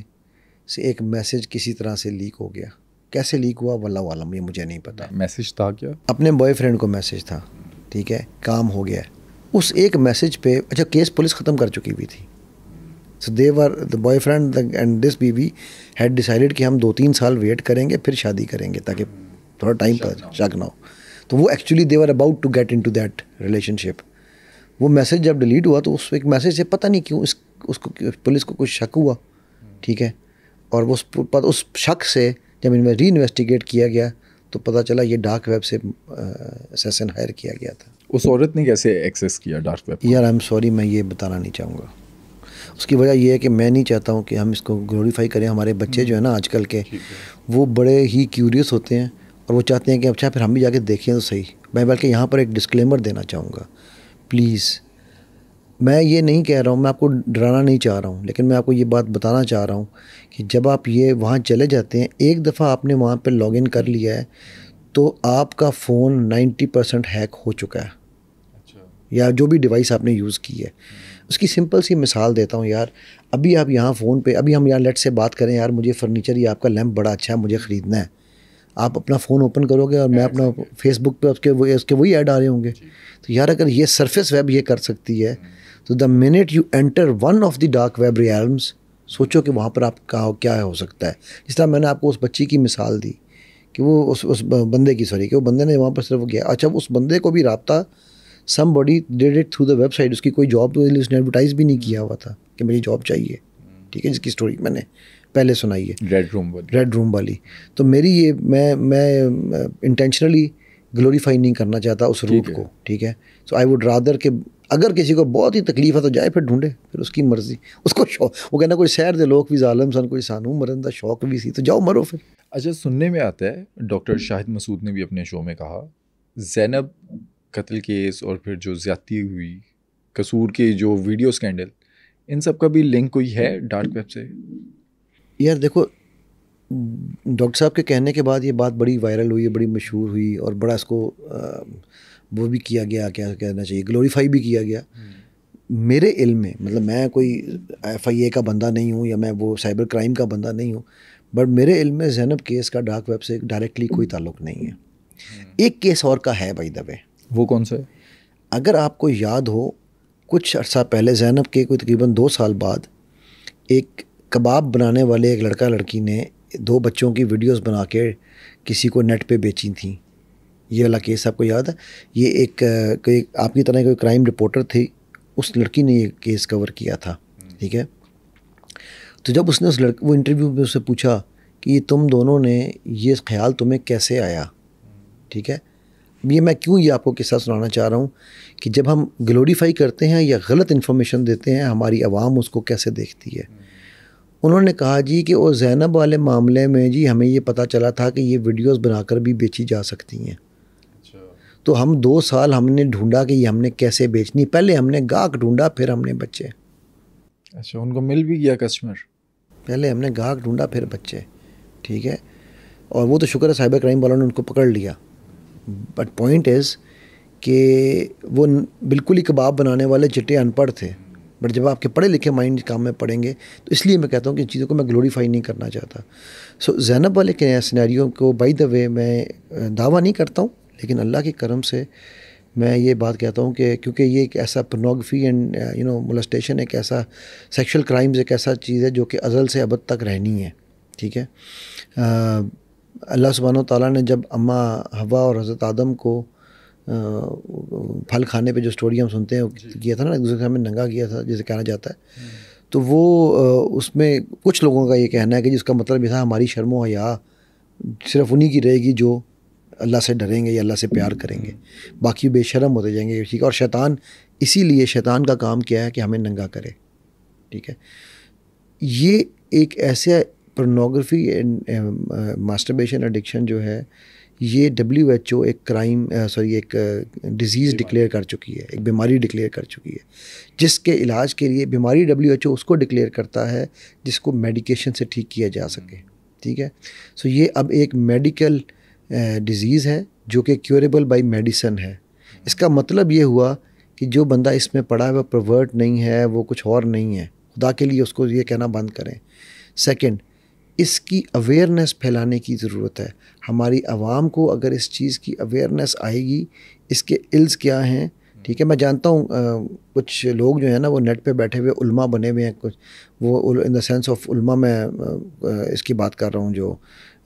سے ایک میسیج کسی طرح سے لیک ہو گیا. کیسے لیک ہوا واللہ عالم, یہ مجھے نہیں پتا. میسیج تھا کیا؟ اپنے بوائے فرینڈ کو میسیج تھا, ٹھیک ہے, کام ہو گیا. اس ایک میسیج پہ اچھا کیس پولیس ختم کر چکی ہوئی تھی. So they were the boyfriend and this بیوی ہیڈ ڈیسائیڈڈ کہ ہم 2-3 سال ویٹ کریں گے پھر شادی کریں گے تاکہ تھوڑا ٹائم پر شک نہ ہو. تو وہ actually they were about to get into that relationship. وہ میسیج جب ڈیلیٹ ہوا تو اس ایک میسیج سے پتہ نہیں کیوں اس کو پولیس کو کچھ شک ہوا, ٹھیک ہے. اور وہ اس شک سے جب ری انویسٹیگیٹ کیا گیا تو پتہ چلا یہ ڈارک ویب سے اسیسن ہائر کیا گیا تھا. اس عورت نے کیسے ایکسیس کیا ڈارک ویب؟ یار آئی ایم سوری, میں یہ بتانا نہیں چاہوں گا. اس کی وجہ یہ ہے کہ میں نہیں چاہتا ہوں کہ ہم اس کو گلوریفائی کریں. ہمارے بچے جو ہیں نا آج کل کے, وہ بڑے ہی کیوریس ہوتے ہیں اور وہ چاہتے ہیں کہ اچھا پھر ہم بھی جا کے دیکھیں تو صحیح. میں بلکہ یہاں پر ایک ڈسکلیمر دینا چاہوں گا, پلیز. میں یہ نہیں کہہ رہا ہوں, میں آپ کو ڈرانا نہیں چاہ رہا ہوں, لیکن میں آپ کو یہ بات بتانا چاہ رہا ہوں کہ جب آپ یہ وہاں چلے جاتے ہیں, ایک دفعہ آپ نے وہاں پہ لاگ ان کر لیا ہے تو آپ کا فون 90% ہیک ہو چکا ہے, یا جو بھی ڈیوائس آپ نے یوز کی ہے. اس کی سمپل سی مثال دیتا ہوں یار. ابھی آپ یہاں فون پہ, ابھی ہم یہاں لیٹ سے بات کریں, یار مجھے فرنیچر یا آپ کا لیمپ بڑا اچھا ہے, مجھے خریدنا ہے. آپ اپنا فون اوپن کرو گے اور میں اپنا فیس بک پہ اس کے وہی ایڈ آ رہے ہوں گے. تو یار اگر یہ سرفیس ویب یہ کر سکتی ہے تو the moment you enter one of the dark web realms, سوچو کہ وہاں پر آپ کا کیا ہو سکتا ہے. جس طرح میں نے آپ کو اس بچی کی مثال دی کہ وہ اس بندے کی کہ وہ بندے نے وہاں پر صرف گیا, اچھا اس بندے کو بھی رابطہ somebody did it through the website. اس کی کوئی جاب تو اس نے ایڈورٹائز بھی نہیں کیا ہوا تھا کہ میری جاب چاہیے, ٹھیک ہے, جس کی اسٹوری میں نے پہلے سنائی ہے, ریڈ روم والی. تو میری یہ میں انٹینشنلی گلوریفائی نہیں کرنا چاہتا اس روٹ کو, ٹھیک ہے. سو آئی ووڈ رادر کہ اگر کسی کو بہت ہی تکلیف ہے تو جائے, پھر ڈھونڈے, پھر اس کی مرضی. اس کو شوق, وہ کہنا کوئی سیر دے لوگ بھی ظالم سن, کوئی سانو مرن دا شوق بھی سی, تو جاؤ مرو پھر. اچھا, سننے میں آتا ہے ڈاکٹر شاہد مسعود نے بھی اپنے شو میں کہا زینب قتل کیس اور پھر جو زیادتی ہوئی, قصور کے جو ویڈیو اسکینڈل, ان سب کا بھی لنک کوئی ہے ڈارک ویب سے؟ یار دیکھو, ڈاکٹر صاحب کے کہنے کے بعد یہ بات بڑی وائرل ہوئی, بڑی مشہور ہوئی, اور بڑا اس کو وہ بھی کیا گیا, کیا کہنا چاہیے, گلوریفائی بھی کیا گیا. میرے علم میں, مطلب میں کوئی FIA کا بندہ نہیں ہوں یا میں وہ سائبر کرائم کا بندہ نہیں ہوں, بٹ میرے علم میں زینب کیس کا ڈارک ویب سے ڈائریکٹلی کوئی تعلق نہیں ہے. ایک کیس اور کا ہے بائی دا وے. وہ کون سا ہے؟ اگر آپ کو یاد ہو, کچھ عرصہ پہلے زینب کے کوئی تقریباً 2 سال بعد ایک کباب بنانے والے ایک لڑکا لڑکی نے 2 بچوں کی ویڈیوز بنا کے کسی کو نیٹ پہ بیچی تھیں. یہ والا کیس آپ کو یاد ہے؟ یہ ایک آپ کی طرح کوئی کرائم رپورٹر تھی, اس لڑکی نے یہ کیس کور کیا تھا, ٹھیک ہے. تو جب اس نے وہ انٹرویو میں اس سے پوچھا کہ یہ تم دونوں نے یہ خیال تمہیں کیسے آیا, ٹھیک ہے. یہ میں کیوں یہ آپ کو قصہ سنانا چاہ رہا ہوں کہ جب ہم گلوریفائی کرتے ہیں یا غلط انفارمیشن دیتے ہیں, ہماری عوام اس کو کیسے دیکھتی ہے. انہوں نے کہا جی کہ وہ زینب والے معاملے میں جی ہمیں یہ پتہ چلا تھا کہ یہ ویڈیوز بنا کر بھی بیچی جا سکتی ہیں. تو ہم 2 سال ہم نے ڈھونڈا کہ یہ ہم نے کیسے بیچنی. پہلے ہم نے گاہک ڈھونڈا, پھر ہم نے بچے. اچھا, ان کو مل بھی گیا کسٹمر؟ پہلے ہم نے گاہک ڈھونڈا, پھر بچے, ٹھیک ہے. اور وہ تو شکر ہے سائبر کرائم والوں نے ان کو پکڑ لیا. بٹ پوائنٹ از کہ وہ بالکل ہی کباب بنانے والے چٹے ان پڑھ تھے. بٹ جب آپ کے پڑھے لکھے مائنڈ کام میں پڑھیں گے تو اس لیے میں کہتا ہوں کہ ان چیزوں کو میں گلوریفائی نہیں کرنا چاہتا. سو زینب والے کے سینیریو کو بائی دا وے میں دعویٰ نہیں کرتا ہوں, لیکن اللہ کے کرم سے میں یہ بات کہتا ہوں کہ کیونکہ یہ ایک ایسا پورنوگرافی اینڈ مولسٹیشن ایک ایسا سیکشل کرائمز ایک ایسا چیز ہے جو کہ ازل سے ابد تک رہنی ہے, ٹھیک ہے. اللہ سبحانہ و تعالیٰ نے جب اماں حوا اور حضرت آدم کو پھل کھانے پہ جو اسٹوری ہم سنتے ہیں کیا تھا نا, ایک دوسرے کے سامنے ننگا کیا تھا جسے کہنا جاتا ہے, تو وہ اس میں کچھ لوگوں کا یہ کہنا ہے کہ جس کا مطلب یہ تھا ہماری شرم و حیا صرف انہی کی رہے گی جو اللہ سے ڈریں گے یا اللہ سے پیار کریں گے, باقی بے شرم ہوتے جائیں گے, ٹھیک ہے. اور شیطان, اسی لیے شیطان کا کام کیا ہے کہ ہمیں ننگا کرے, ٹھیک ہے. یہ ایک ایسا پورنوگرافی ماسٹربیشن ایڈکشن جو ہے یہ WHO ایک کرائم ایک ڈیزیز ڈکلیئر کر چکی ہے, ایک بیماری ڈکلیئر کر چکی ہے, جس کے علاج کے لیے بیماری WHO اس کو ڈکلیئر کرتا ہے جس کو میڈیکیشن سے ٹھیک کیا جا سکے, ٹھیک ہے. سو یہ اب ایک میڈیکل ڈیزیز ہے جو کہ کیوریبل بائی میڈیسن ہے. اس کا مطلب یہ ہوا کہ جو بندہ اس میں پڑا ہے وہ پرورٹ نہیں ہے, وہ کچھ اور نہیں ہے. خدا کے لیے اس کو یہ کہنا بند کریں. سیکنڈ, اس کی اویئرنیس پھیلانے کی ضرورت ہے. ہماری عوام کو اگر اس چیز کی اویئرنیس آئے گی, اس کے الز کیا ہیں, ٹھیک ہے. میں جانتا ہوں کچھ لوگ جو ہیں نا وہ نیٹ پہ بیٹھے ہوئے علماء بنے ہوئے ہیں, کچھ وہ ان دا سینس آف علماء, میں اس کی بات کر رہا ہوں جو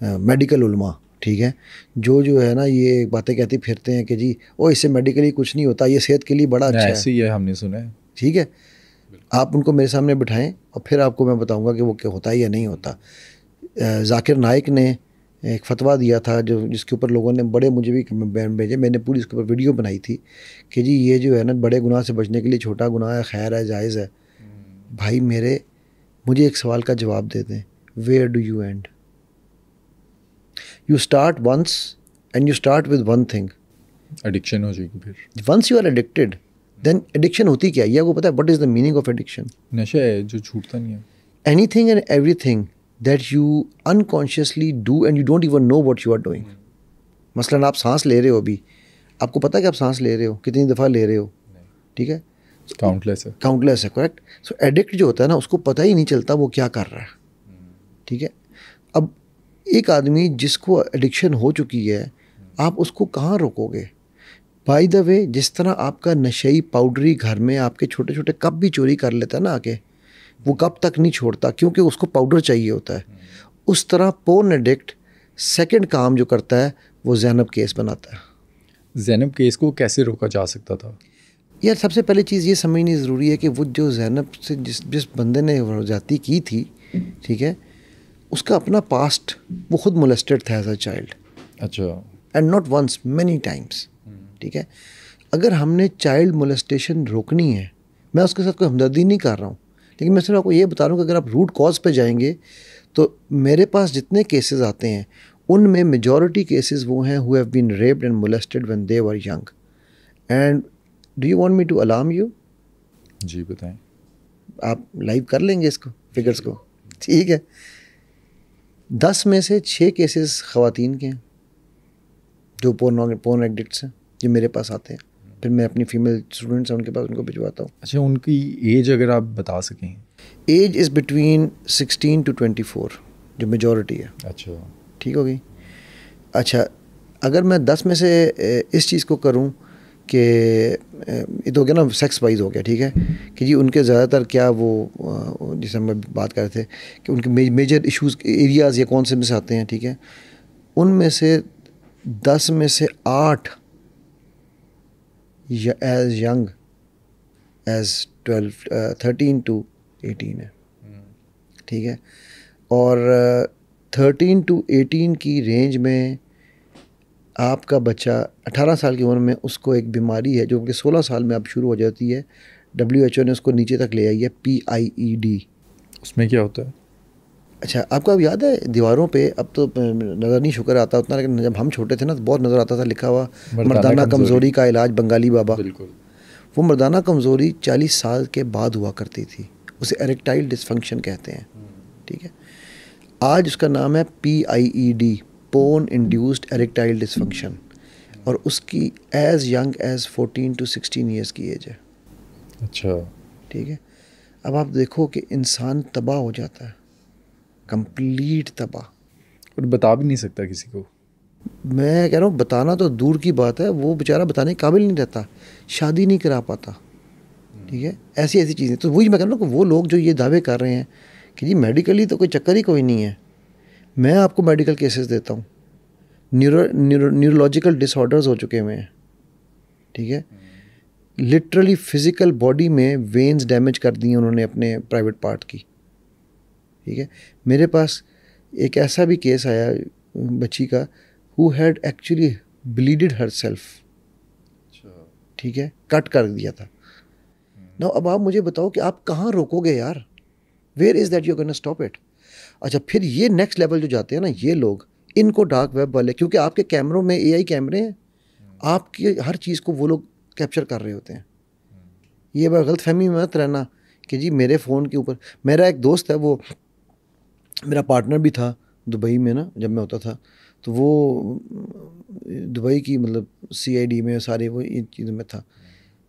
میڈیکل علماء, ٹھیک ہے, جو ہے نا یہ باتیں کہتے پھرتے ہیں کہ جی اس سے میڈیکلی کچھ نہیں ہوتا, یہ صحت کے لیے بڑا اچھا ہے. ایسے ہی ہے, ہم نے سنا ہے, ٹھیک ہے. آپ ان کو میرے سامنے بٹھائیں اور پھر آپ کو میں بتاؤں گا کہ وہ کیا ہوتا ہے یا نہیں ہوتا. ذاکر نائک نے ایک فتویٰ دیا تھا جس کے اوپر لوگوں نے بڑے مجھے بھی بھیجے، میں نے پوری اس کے اوپر ویڈیو بنائی تھی کہ جی یہ جو ہے نا بڑے گناہ سے بچنے کے لیے چھوٹا گناہ ہے، خیر ہے، جائز ہے. بھائی مجھے ایک سوال کا جواب دے دیں، where do you end? You start once and you start with one thing. Addiction ہو جائے گی پھر. Once you are addicted then addiction ہوتی کیا ہے؟ یہ آپ کو پتہ ہے what is the meaning of addiction? نشہ ہے جو چھوٹتا نہیں ہے. Anything and everything that you unconsciously do and you don't even know what you are doing. مثلاً آپ سانس لے رہے ہو، ابھی آپ کو پتہ ہے کہ آپ سانس لے رہے ہو، کتنی دفعہ لے رہے ہو، ٹھیک ہے، کاؤنٹلیس ہے، کریکٹ. سو ایڈکٹ جو ہوتا ہے نا اس کو پتہ ہی نہیں چلتا وہ کیا کر رہا ہے، ٹھیک ہے. اب ایک آدمی جس کو ایڈکشن ہو چکی ہے، آپ اس کو کہاں روکو گے؟ بائی دا وے، جس طرح آپ کا نشئی پاؤڈری گھر میں آپ کے چھوٹے چھوٹے کپ بھی چوری کر لیتا ہے نا آ کے، وہ کپ تک نہیں چھوڑتا کیونکہ اس کو پاؤڈر چاہیے ہوتا ہے، اس طرح پورن ایڈکٹ سیکنڈ کام جو کرتا ہے وہ زینب کیس بناتا ہے. زینب کیس کو کیسے روکا جا سکتا تھا؟ یار سب سے پہلے چیز یہ سمجھنی ضروری ہے کہ وہ جو زینب سے جس بندے نے زیادتی کی تھی، ٹھیک ہے، اس کا اپنا پاسٹ، وہ خود مولسٹڈ تھا ایز اے چائلڈ. اچھا. And not once, many times, ٹھیک ہے. اگر ہم نے چائلڈ مولسٹیشن روکنی ہے، میں اس کے ساتھ کوئی ہمدردی نہیں کر رہا ہوں، لیکن میں صرف آپ کو یہ بتا رہا ہوں کہ اگر آپ روٹ کاز پہ جائیں گے تو میرے پاس جتنے کیسز آتے ہیں ان میں میجورٹی کیسز وہ ہیں who have been raped and molested when they were young. And do you want me to alarm you؟ جی بتائیں. آپ لائیو کر لیں گے اس کو، فگرز کو، ٹھیک ہے. 10 میں سے 6 کیسز خواتین کے ہیں جو پورن ایڈکٹس ہیں جو میرے پاس آتے ہیں. پھر میں اپنی فیمیل اسٹوڈنٹس ہیں ان کے پاس ان کو بھجواتا ہوں. اچھا، ان کی ایج اگر آپ بتا سکیں؟ ایج از بٹوین 16 to 24 جو میجورٹی ہے. اچھا ٹھیک ہوگی. اچھا اگر میں 10 میں سے اس چیز کو کروں کہ یہ تو ہو گیا نا سیکس وائز ہو گیا، ٹھیک ہے، کہ جی ان کے زیادہ تر کیا وہ جیسے ہم بات کر رہے تھے کہ ان کے میجر ایشوز ایریاز یا کون سے میں سے آتے ہیں، ٹھیک ہے. ان میں سے 10 میں سے 8 ایز ینگ ایز 13 to 18 ہے، ٹھیک ہے. اور 13 to 18 کی رینج میں آپ کا بچہ 18 سال کی عمر میں اس کو ایک بیماری ہے جو کہ 16 سال میں اب شروع ہو جاتی ہے. WHO نے اس کو نیچے تک لے آئی ہے، PIED. اس میں کیا ہوتا ہے؟ اچھا آپ کو اب یاد ہے دیواروں پہ، اب تو نظر نہیں شکر آتا اتنا، لیکن جب ہم چھوٹے تھے نا تو بہت نظر آتا تھا لکھا ہوا مردانہ کمزوری کا علاج بنگالی بابا. بالکل. وہ مردانہ کمزوری 40 سال کے بعد ہوا کرتی تھی، اسے ایریکٹائل ڈسفنکشن کہتے ہیں، ٹھیک ہے. آج اس کا نام ہے PIED، پون انڈیوسڈ ایریکٹائل ڈسفنکشن، اور اس کی as young as 14 to 16 years کی ایج ہے. اچھا ٹھیک ہے. اب آپ دیکھو کہ انسان تباہ ہو جاتا ہے، کمپلیٹ تباہ، اور بتا بھی نہیں سکتا کسی کو. میں کہہ رہا ہوں بتانا تو دور کی بات ہے، وہ بیچارہ بتانے کے قابل نہیں رہتا، شادی نہیں کرا پاتا، ٹھیک ہے. ایسی چیزیں. تو وہی میں کہہ رہا ہوں کہ وہ لوگ جو یہ دعوے کر رہے ہیں کہ جی میڈیکلی تو کوئی چکر ہی کوئی نہیں ہے، میں آپ کو میڈیکل کیسز دیتا ہوں. نیورولوجیکل ڈس آرڈرز ہو چکے ہوئے ہیں، ٹھیک ہے. لٹرلی فزیکل باڈی میں وینز ڈیمیج کر دی ہیں انہوں نے اپنے پرائیویٹ پارٹ کی، ٹھیک ہے. میرے پاس ایک ایسا بھی کیس آیا بچی کا who had actually bleeded herself، ٹھیک ہے، کٹ کر دیا تھا. نا اب آپ مجھے بتاؤ کہ آپ کہاں روکو گے یار؟ Where is that you gonna stop it? اچھا پھر یہ نیکسٹ لیول جو جاتے ہیں نا یہ لوگ، ان کو ڈارک ویب والے، کیونکہ آپ کے کیمروں میں AI کیمرے ہیں، آپ کی ہر چیز کو وہ لوگ کیپچر کر رہے ہوتے ہیں. یہ غلط فہمی میں مت رہنا کہ جی میرے فون کے اوپر. میرا ایک دوست ہے، وہ میرا پارٹنر بھی تھا دبئی میں نا جب میں ہوتا تھا، تو وہ دبئی کی مطلب CID میں سارے وہ ان چیزوں میں تھا.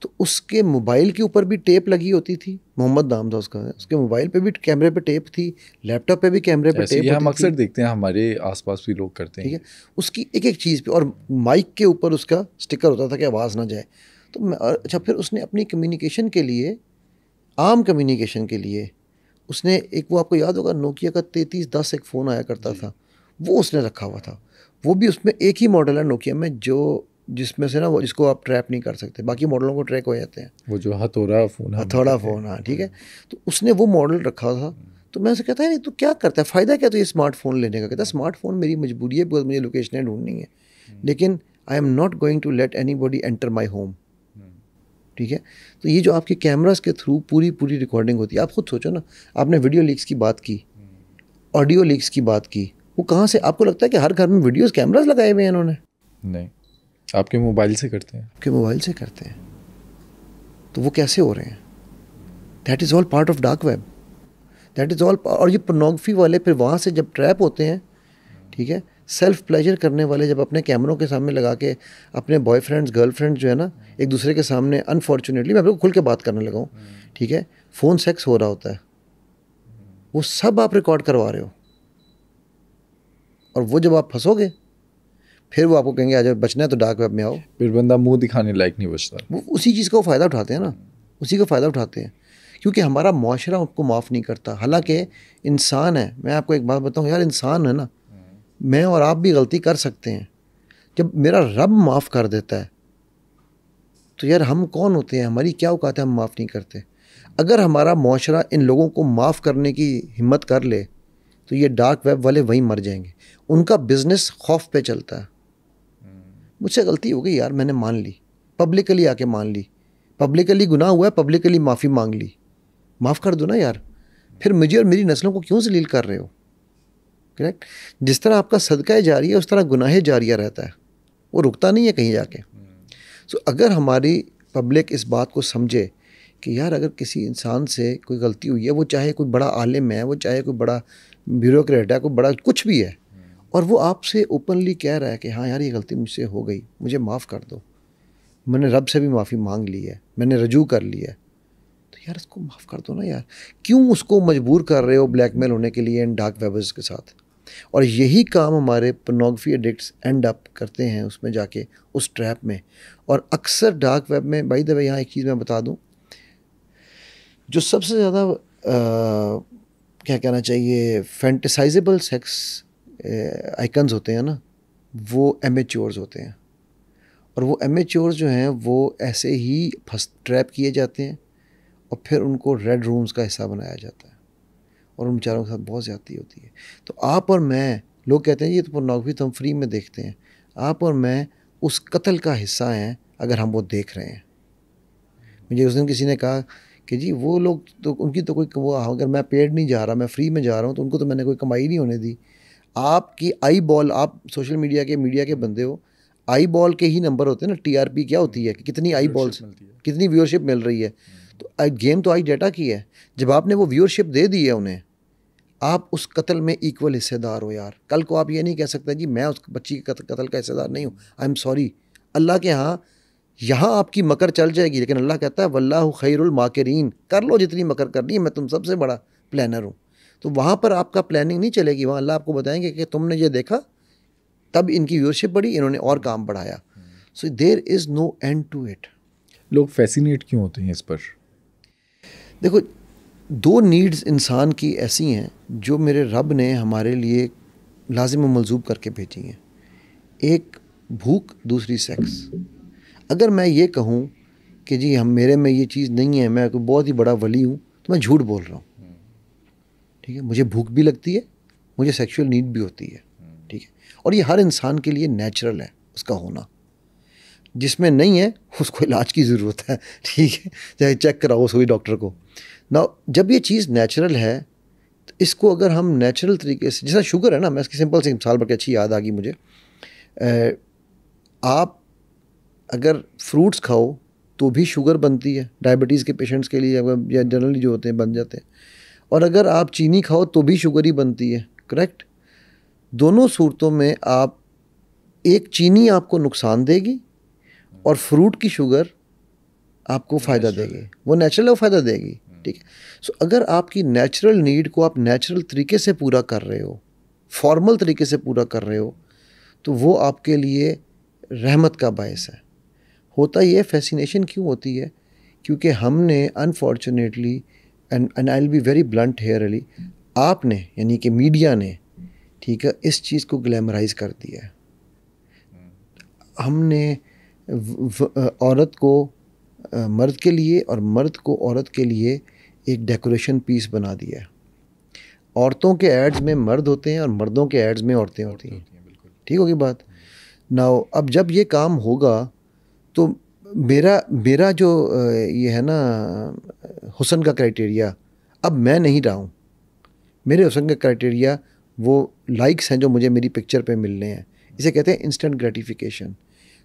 تو اس کے موبائل کے اوپر بھی ٹیپ لگی ہوتی تھی، محمد نام تھا اس کا، اس کے موبائل پہ بھی کیمرے پہ ٹیپ تھی، لیپ ٹاپ پہ بھی کیمرے پہ ٹیپ ہوتی تھی. ہم اکثر دیکھتے ہیں، ہمارے آس پاس بھی لوگ کرتے ہیں، ٹھیک ہے. اس کی ایک ایک چیز پہ، اور مائک کے اوپر اس کا اسٹکر ہوتا تھا کہ آواز نہ جائے. تو اچھا پھر اس نے اپنی کمیونیکیشن کے لیے، عام کمیونیکیشن کے لیے، اس نے ایک، وہ آپ کو یاد ہوگا نوکیا کا 3310 ایک فون آیا کرتا تھا، وہ اس نے رکھا ہوا تھا. وہ بھی اس میں ایک ہی ماڈل ہے نوکیا میں جس میں سے نا وہ جس کو آپ ٹریپ نہیں کر سکتے، باقی ماڈلوں کو ٹریک ہو جاتے ہیں. وہ جو ہتھوڑا فون، ہتھوڑا فون، ہاں ٹھیک ہے. تو اس نے وہ ماڈل رکھا تھا تو میں اسے کہتا ہے تو کیا کرتا ہے, فائدہ کیا تو یہ اسمارٹ فون لینے کا. کہتا ہے اسمارٹ فون میری مجبوری ہے بکاز مجھے لوکیشنیں ڈھونڈنی ہے, لیکن I am not going to let anybody enter my home. ٹھیک ہے, تو یہ جو آپ کے کیمراز کے تھرو پوری ریکارڈنگ ہوتی ہے, آپ خود سوچو نا, آپ نے ویڈیو لیکس کی بات کی, آڈیو لیکس کی بات کی, وہ کہاں سے, آپ کو لگتا ہے کہ ہر گھر میں ویڈیوز کیمراز لگائے ہوئے ہیں انہوں نے؟ نہیں, آپ کے موبائل سے کرتے ہیں. آپ کے موبائل سے کرتے ہیں. تو وہ کیسے ہو رہے ہیں؟ That is all part of dark web, that is all. اور یہ پورنوگرافی والے پھر وہاں سے جب ٹریپ ہوتے ہیں, ٹھیک ہے, سیلف پلیجر کرنے والے جب اپنے کیمروں کے سامنے لگا کے اپنے بوائے فرینڈس گرل فرینڈ جو ہے نا ایک دوسرے کے سامنے, انفارچونیٹلی میں آپ کو کھل کے بات کرنے لگا ہوں, ٹھیک ہے, فون سیکس ہو رہا ہوتا ہے, وہ سب آپ ریکارڈ کروا رہے ہو. اور وہ جب آپ پھنسو گے پھر وہ آپ کو کہیں گے آج بچنا ہے تو ڈارک ویب میں آؤ. پھر بندہ منہ دکھانے لائق نہیں بچتا. وہ اسی چیز کا وہ فائدہ اٹھاتے ہیں نا, اسی کا فائدہ اٹھاتے ہیں, کیونکہ ہمارا معاشرہ ان کو معاف نہیں کرتا. حالانکہ انسان ہے, میں آپ کو ایک بات بتاؤں یار, انسان ہے نا, میں اور آپ بھی غلطی کر سکتے ہیں. جب میرا رب معاف کر دیتا ہے تو یار ہم کون ہوتے ہیں, ہماری کیا اوقات ہے ہم معاف نہیں کرتے. اگر ہمارا معاشرہ ان لوگوں کو معاف کرنے کی ہمت کر لے تو یہ ڈارک ویب والے وہیں مر جائیں گے. ان کا بزنس خوف پہ چلتا ہے. مجھ سے غلطی ہو گئی یار, میں نے مان لی, پبلکلی آ کے مان لی, پبلکلی گناہ ہوا ہے, پبلکلی معافی مانگ لی, معاف کر دو نا یار. پھر مجھے اور میری نسلوں کو کیوں ذلیل کر رہے ہو؟ کریکٹ. جس طرح آپ کا صدقہ جاریہ ہے اس طرح گناہ جاریہ رہتا ہے, وہ رکتا نہیں ہے کہیں جا کے. سو اگر ہماری پبلک اس بات کو سمجھے کہ یار اگر کسی انسان سے کوئی غلطی ہوئی ہے, وہ چاہے کوئی بڑا عالم ہے, وہ چاہے کوئی بڑا بیوروکریٹ ہے, کوئی بڑا کچھ بھی ہے, اور وہ آپ سے اوپنلی کہہ رہا ہے کہ ہاں یار یہ غلطی مجھ سے ہو گئی, مجھے معاف کر دو, میں نے رب سے بھی معافی مانگ لی ہے, میں نے رجوع کر لی ہے, تو یار اس کو معاف کر دو نا یار. کیوں اس کو مجبور کر رہے ہو بلیک میل ہونے کے لیے ان ڈارک ویبرز کے ساتھ؟ اور یہی کام ہمارے پورنوگرافی ایڈکٹس اینڈ اپ کرتے ہیں اس میں جا کے, اس ٹریپ میں. اور اکثر ڈارک ویب میں, بائی دا وے یہاں ایک چیز میں بتا دوں, جو سب سے زیادہ کیا کہنا چاہیے فینٹیسائزیبل سیکس آئیکنز ہوتے ہیں نا, وہ ایمیچورز ہوتے ہیں. اور وہ ایمیچورز جو ہیں وہ ایسے ہی ٹریپ کیے جاتے ہیں اور پھر ان کو ریڈ رومز کا حصہ بنایا جاتا ہے اور ان بیچاروں کے ساتھ بہت زیادتی ہوتی ہے. تو آپ اور میں, لوگ کہتے ہیں یہ تو پورنوگرافی تو ہم فری میں دیکھتے ہیں, آپ اور میں اس قتل کا حصہ ہیں اگر ہم وہ دیکھ رہے ہیں. مجھے اس دن کسی نے کہا کہ جی وہ لوگ تو ان کی تو کوئی وہ, اگر میں پیڈ نہیں جا رہا, میں فری میں جا رہا ہوں, تو ان کو تو میں نے کوئی کمائی نہیں ہونے دی. آپ کی آئی بال, آپ سوشل میڈیا کے بندے ہو, آئی بال کے ہی نمبر ہوتے ہیں نا. ٹی آر پی کیا ہوتی ہے کہ کتنی آئی بالس, کتنی ویورشپ مل رہی ہے. تو گیم تو آئی ڈیٹا کی ہے. جب آپ نے وہ ویورشپ دے دی ہے انہیں, آپ اس قتل میں ایکول حصے دار ہو یار. کل کو آپ یہ نہیں کہہ سکتے جی میں اس بچی کے قتل کا حصے دار نہیں ہوں, آئی ایم سوری. اللہ کے ہاں یہاں آپ کی مکر چل جائے گی, لیکن اللہ کہتا ہے واللہ خیر الماکرین, کر لو جتنی مکر کرنی ہے, میں تم سب سے بڑا پلانر ہوں. تو وہاں پر آپ کا پلاننگ نہیں چلے گی, وہاں اللہ آپ کو بتائیں گے کہ تم نے یہ دیکھا تب ان کی ویورشپ بڑھی, انہوں نے اور کام بڑھایا. سو دیر از نو اینڈ ٹو اٹ. لوگ فیسینیٹ کیوں ہوتے ہیں اس پر؟ دیکھو, دو نیڈز انسان کی ایسی ہیں جو میرے رب نے ہمارے لیے لازم و ملزوم کر کے بھیجی ہیں. ایک بھوک, دوسری سیکس. اگر میں یہ کہوں کہ جی میرے میں یہ چیز نہیں ہے, میں کوئی بہت ہی بڑا ولی ہوں, تو میں جھوٹ بول رہا ہوں. ٹھیک ہے, مجھے بھوک بھی لگتی ہے, مجھے سیکشول نیڈ بھی ہوتی ہے. ٹھیک ہے, اور یہ ہر انسان کے لیے نیچرل ہے اس کا ہونا. جس میں نہیں ہے اس کو علاج کی ضرورت ہے. ٹھیک ہے, چاہے چیک کراؤ سوئی ڈاکٹر کو. نا جب یہ چیز نیچرل ہے تو اس کو اگر ہم نیچرل طریقے سے, جیسا شوگر ہے نا, میں اس کی سمپل سی مثال بڑھ کے اچھی یاد آ گئی مجھے. آپ اگر فروٹس کھاؤ تو بھی شوگر بنتی ہے, ڈائبٹیز کے پیشنٹس کے لیے یا جنرلی جو ہوتے ہیں بن جاتے ہیں. اور اگر آپ چینی کھاؤ تو بھی شوگر ہی بنتی ہے. کریکٹ. دونوں صورتوں میں آپ, ایک چینی آپ کو نقصان دے گی اور فروٹ کی شوگر آپ کو فائدہ دے گی. وہ نیچرل ہے, وہ فائدہ دے گی. ٹھیک ہے. سو اگر آپ کی نیچرل نیڈ کو آپ نیچرل طریقے سے پورا کر رہے ہو, فارمل طریقے سے پورا کر رہے ہو, تو وہ آپ کے لیے رحمت کا باعث ہے. ہوتا یہ فیسینیشن کیوں ہوتی ہے؟ کیونکہ ہم نے unfortunately, and I will be very blunt here Ali, آپ نے یعنی کہ میڈیا نے, ٹھیک ہے, اس چیز کو گلیمرائز کر دیا ہے. ہم نے عورت کو مرد کے لیے اور مرد کو عورت کے لیے ایک ڈیکوریشن پیس بنا دیا ہے. عورتوں کے ایڈز میں مرد ہوتے ہیں اور مردوں کے ایڈز میں عورتیں ہوتی ہیں. ٹھیک ہوگی بات. ناؤ اب جب یہ کام ہوگا تو میرا جو یہ ہے نا حسن کا کرائٹیریا اب میں نہیں رہا ہوں. میرے حسن کا کرائٹیریا وہ لائکس ہیں جو مجھے میری پکچر پہ ملنے ہیں. اسے کہتے ہیں انسٹنٹ گریٹیفیکیشن.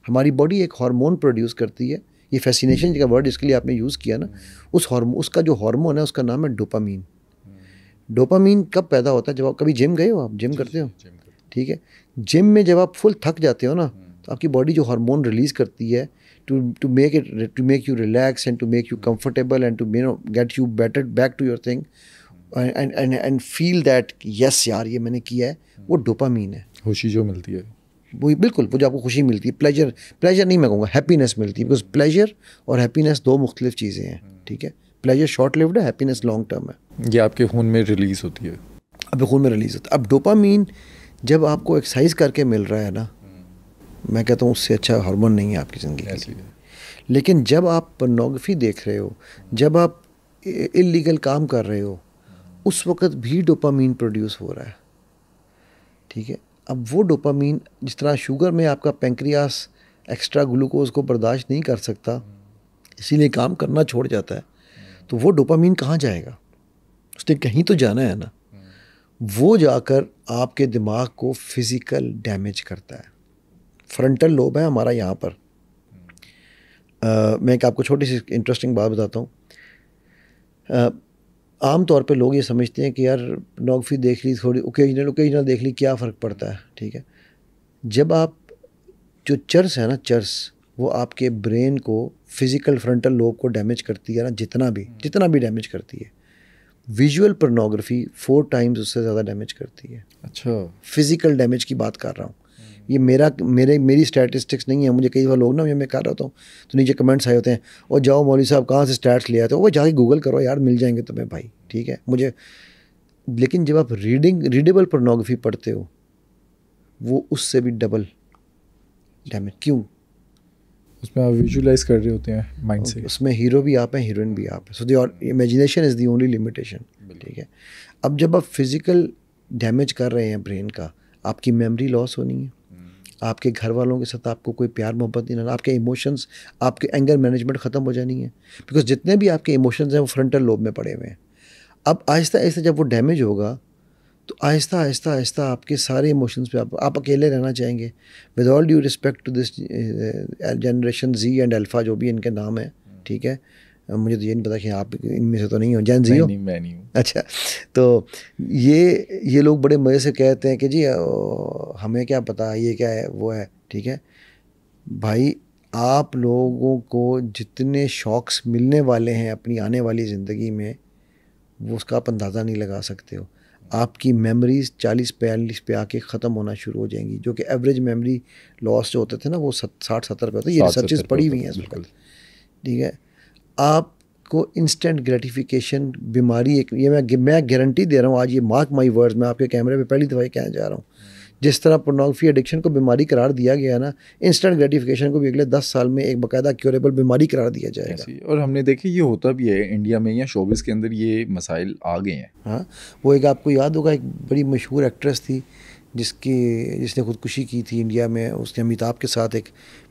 ہماری باڈی ایک ہارمون پروڈیوس کرتی ہے. یہ فیسینیشن کا ورڈ اس کے لیے آپ نے یوز کیا نا, اس کا جو ہارمون ہے اس کا نام ہے ڈوپامین. ڈوپامین کب پیدا ہوتا ہے؟ جب آپ کبھی جم گئے ہو, آپ جم کرتے ہو, ٹھیک ہے, جم میں جب آپ فل تھک جاتے ہو نا تو آپ کی باڈی جو ہارمون ریلیز کرتی ہے to make you relax and to make you comfortable and to get you better back to your thing and feel that yes یار یہ میں نے کیا ہے, وہ ڈوپامین ہے. خوشی جو ملتی ہے وہی بالکل, وہ جو آپ کو خوشی ملتی ہے, پلیجر نہیں میں کہوں گا, ہیپینس ملتی ہے. بیکاز پلیجر اور ہیپینس دو مختلف چیزیں ہیں. ٹھیک ہے, پلیجر شارٹ لیوڈ ہے, ہیپینس لانگ ٹرم ہے. یہ آپ کے خون میں ریلیز ہوتی ہے. اب خون میں ریلیز ہوتا ہے. اب ڈوپامین جب آپ کو ایکسرسائز کر کے مل رہا ہے نا, میں کہتا ہوں اس سے اچھا ہارمون نہیں ہے آپ کی زندگی کے لیے. لیکن جب آپ پورنوگرافی دیکھ رہے ہو, جب آپ اللیگل کام کر رہے ہو, اس وقت بھی ڈوپامین پروڈیوس ہو رہا ہے. ٹھیک ہے, اب وہ ڈوپامین جس طرح شوگر میں آپ کا پینکریاس ایکسٹرا گلوکوز کو برداشت نہیں کر سکتا, اسی لیے کام کرنا چھوڑ جاتا ہے, تو وہ ڈوپامین کہاں جائے گا؟ اس نے کہیں تو جانا ہے نا. وہ جا کر آپ کے دماغ کو فزیکل ڈیمیج کرتا ہے. فرنٹل لوب ہے ہمارا یہاں پر. میں ایک آپ کو چھوٹی سی انٹرسٹنگ بات بتاتا ہوں. عام طور پہ لوگ یہ سمجھتے ہیں کہ یار پورنوگرافی دیکھ لی, تھوڑی اوکیجنل دیکھ لی, کیا فرق پڑتا ہے. ٹھیک ہے, جب آپ جو چرس ہے نا, چرس وہ آپ کے برین کو فزیکل فرنٹل لوب کو ڈیمیج کرتی ہے نا, جتنا بھی ڈیمیج کرتی ہے. ویژول پورنوگرافی 4 ٹائمز اس سے زیادہ ڈیمیج کرتی ہے. اچھا, فزیکل ڈیمیج کی بات کر رہا ہوں. یہ میری اسٹیٹسٹکس نہیں ہے. مجھے کئی بار لوگ نا میں کر رہا ہوں تو نیچے کمنٹس آئے ہوتے ہیں, اور جاؤ مولوی صاحب کہاں سے اسٹیٹس لے آتے ہو, وہ جا کے گوگل کرو یار, مل جائیں گے تمہیں بھائی. ٹھیک ہے, مجھے لیکن جب آپ ریڈیبل پورنوگرافی پڑھتے ہو, وہ اس سے بھی ڈبل ڈیمیج. کیوں؟ اس میں آپ ویژولائز کر رہے ہوتے ہیں مائنڈ سے. اس میں ہیرو بھی آپ ہیں, ہیروئن بھی آپ ہیں. So the imagination is the only limitation. ٹھیک ہے, اب جب آپ فزیکل ڈیمیج کر رہے ہیں برین کا, آپ کی میموری لاس ہونی ہے, آپ کے گھر والوں کے ساتھ آپ کو کوئی پیار محبت نہیں رہنا, آپ کے ایموشنز, آپ کے اینگر مینجمنٹ ختم ہو جانی ہے. بیکاز جتنے بھی آپ کے ایموشنز ہیں وہ فرنٹل لوب میں پڑے ہوئے ہیں. اب آہستہ آہستہ جب وہ ڈیمیج ہوگا تو آہستہ آہستہ آہستہ آپ کے سارے ایموشنز پہ آپ اکیلے رہنا چاہیں گے. With all due respect to this generation Z and alpha, جو بھی ان کے نام ہیں. ٹھیک ہے, مجھے تو یہ نہیں پتا کہ آپ ان میں سے تو نہیں ہو. جین زی ہو؟ میں نہیں ہوں. اچھا, تو یہ لوگ بڑے مزے سے کہتے ہیں کہ جی ہمیں کیا پتا یہ کیا ہے وہ ہے. ٹھیک ہے بھائی, آپ لوگوں کو جتنے شوقس ملنے والے ہیں اپنی آنے والی زندگی میں, وہ اس کا آپ اندازہ نہیں لگا سکتے ہو. آپ کی میموریز 40-42 پہ آ کے ختم ہونا شروع ہو جائیں گی, جو کہ ایوریج میموری لاس جو ہوتے تھے نا وہ 60-70 پہ ہوتے. یہ ریسرچز پڑھی ہوئی ہیں اس وقت. ٹھیک ہے, آپ کو انسٹنٹ گریٹیفیکیشن بیماری ایک, یہ میں گارنٹی دے رہا ہوں آج, یہ مارک مائی ورڈز, میں آپ کے کیمرے پہ پہلی دفعہ کہنا چاہ رہا ہوں, جس طرح پورنوگرافی ایڈکشن کو بیماری قرار دیا گیا نا, انسٹنٹ گریٹیفیکیشن کو بھی اگلے 10 سال میں ایک باقاعدہ کیوریبل بیماری قرار دیا جائے گا. اور ہم نے دیکھے یہ ہوتا بھی ہے انڈیا میں, یا شوبز کے اندر یہ مسائل آ گئے ہیں. ہاں, وہ ایک آپ کو یاد ہوگا ایک بڑی مشہور ایکٹریس تھی جس نے خودکشی کی تھی انڈیا میں. اس نے امیتابھ کے ساتھ ایک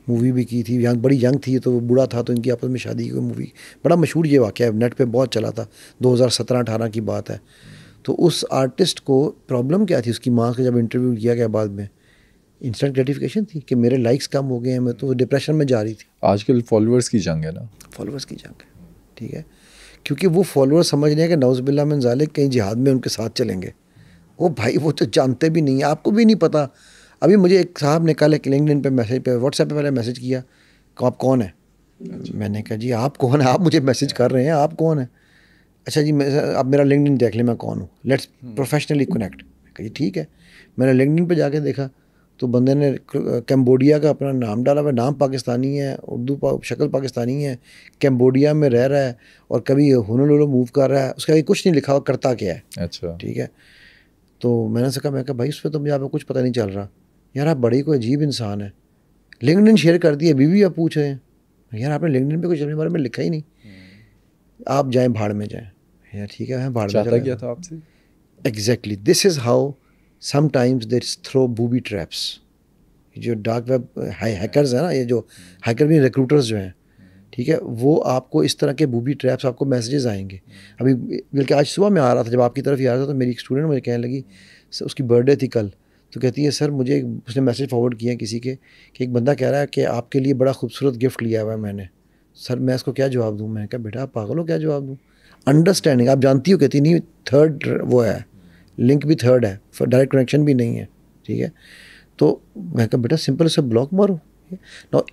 مووی بھی کی تھی, بڑی ینگ تھی تو وہ بوڑھا تھا, تو ان کی آپس میں شادی کی مووی, بڑا مشہور یہ واقعہ ہے, نیٹ پہ بہت چلا تھا, 2017-18 کی بات ہے. تو اس آرٹسٹ کو پرابلم کیا تھی, اس کی ماں کا جب انٹرویو کیا گیا بعد میں, انسٹنٹ گریٹیفیکیشن تھی کہ میرے لائکس کم ہو گئے ہیں, میں تو ڈپریشن میں جا رہی تھی. آج کل فالوورز کی جنگ ہے نا, فالوورز کی جنگ ہے. ٹھیک ہے, کیونکہ وہ فالوور سمجھ رہے ہیں کہ نعوذ باللہ من ذالک کہیں جہاد میں ان کے ساتھ چلیں گے. وہ بھائی وہ تو جانتے بھی نہیں ہیں, آپ کو بھی نہیں پتہ. ابھی مجھے ایک صاحب نے کل ایک لنکڈ پہ میسیج پہ واٹس ایپ پہ پہلے میسیج کیا کہ آپ کون ہیں. میں نے کہا جی آپ کون ہیں, آپ مجھے میسیج کر رہے ہیں, آپ کون ہیں. اچھا جی اب میرا لنکڈ دیکھ لیں میں کون ہوں, لیٹس پروفیشنلی کنیکٹ. کہ جی ٹھیک ہے, میں نے لنکڈ پہ جا کے دیکھا تو بندے نے کمبوڈیا کا اپنا نام ڈالا ہوا, نام پاکستانی ہے, اردو شکل پاکستانی ہے, کمبوڈیا میں رہ رہا ہے, اور کبھی ہونولولو موو کر رہا ہے, اس کا کچھ نہیں لکھا ہوا کرتا کیا ہے. اچھا ٹھیک ہے, تو میں نے کہا بھائی اس پہ تو مجھے آپ کو کچھ پتہ نہیں چل رہا. یار آپ بڑی کوئی عجیب انسان ہے, لنکڈ شیئر کر دیا, بیوی آپ پوچھ رہے ہیں. یار آپ نے لنکڈ پہ کچھ اپنے بارے میں لکھا ہی نہیں, آپ جائیں بھاڑ میں جائیں. یار ٹھیک ہے, بھاڑ میں چاہتا کیا تھا آپ سے, exactly this is how sometimes they throw booby traps. جو ڈارک ویب ہیکرز ہیں نا, یہ جو ہیکر بھی ریکروٹرز جو ہیں, ٹھیک ہے, وہ آپ کو اس طرح کے بوبی ٹریپس, آپ کو میسیجز آئیں گے. ابھی بلکہ آج صبح میں آ رہا تھا, جب آپ کی طرف ہی آ رہا تھا, تو میری ایک اسٹوڈنٹ مجھے کہنے لگی, اس کی برتھ ڈے تھی کل, تو کہتی ہے سر مجھے, اس نے میسیج فارورڈ کیا کسی کے, کہ ایک بندہ کہہ رہا ہے کہ آپ کے لیے بڑا خوبصورت گفٹ لیا ہوا ہے میں نے. سر میں اس کو کیا جواب دوں؟ میں نے کہا بیٹا آپ پاگل ہو, کیا جواب دوں؟ انڈرسٹینڈنگ آپ جانتی ہو, کہتی نہیں تھرڈ وہ ہے, لنک بھی تھرڈ ہے, ڈائریکٹ کنیکشن بھی نہیں ہے, ٹھیک ہے. تو میں کہا بیٹا سمپل سے بلاک مارو.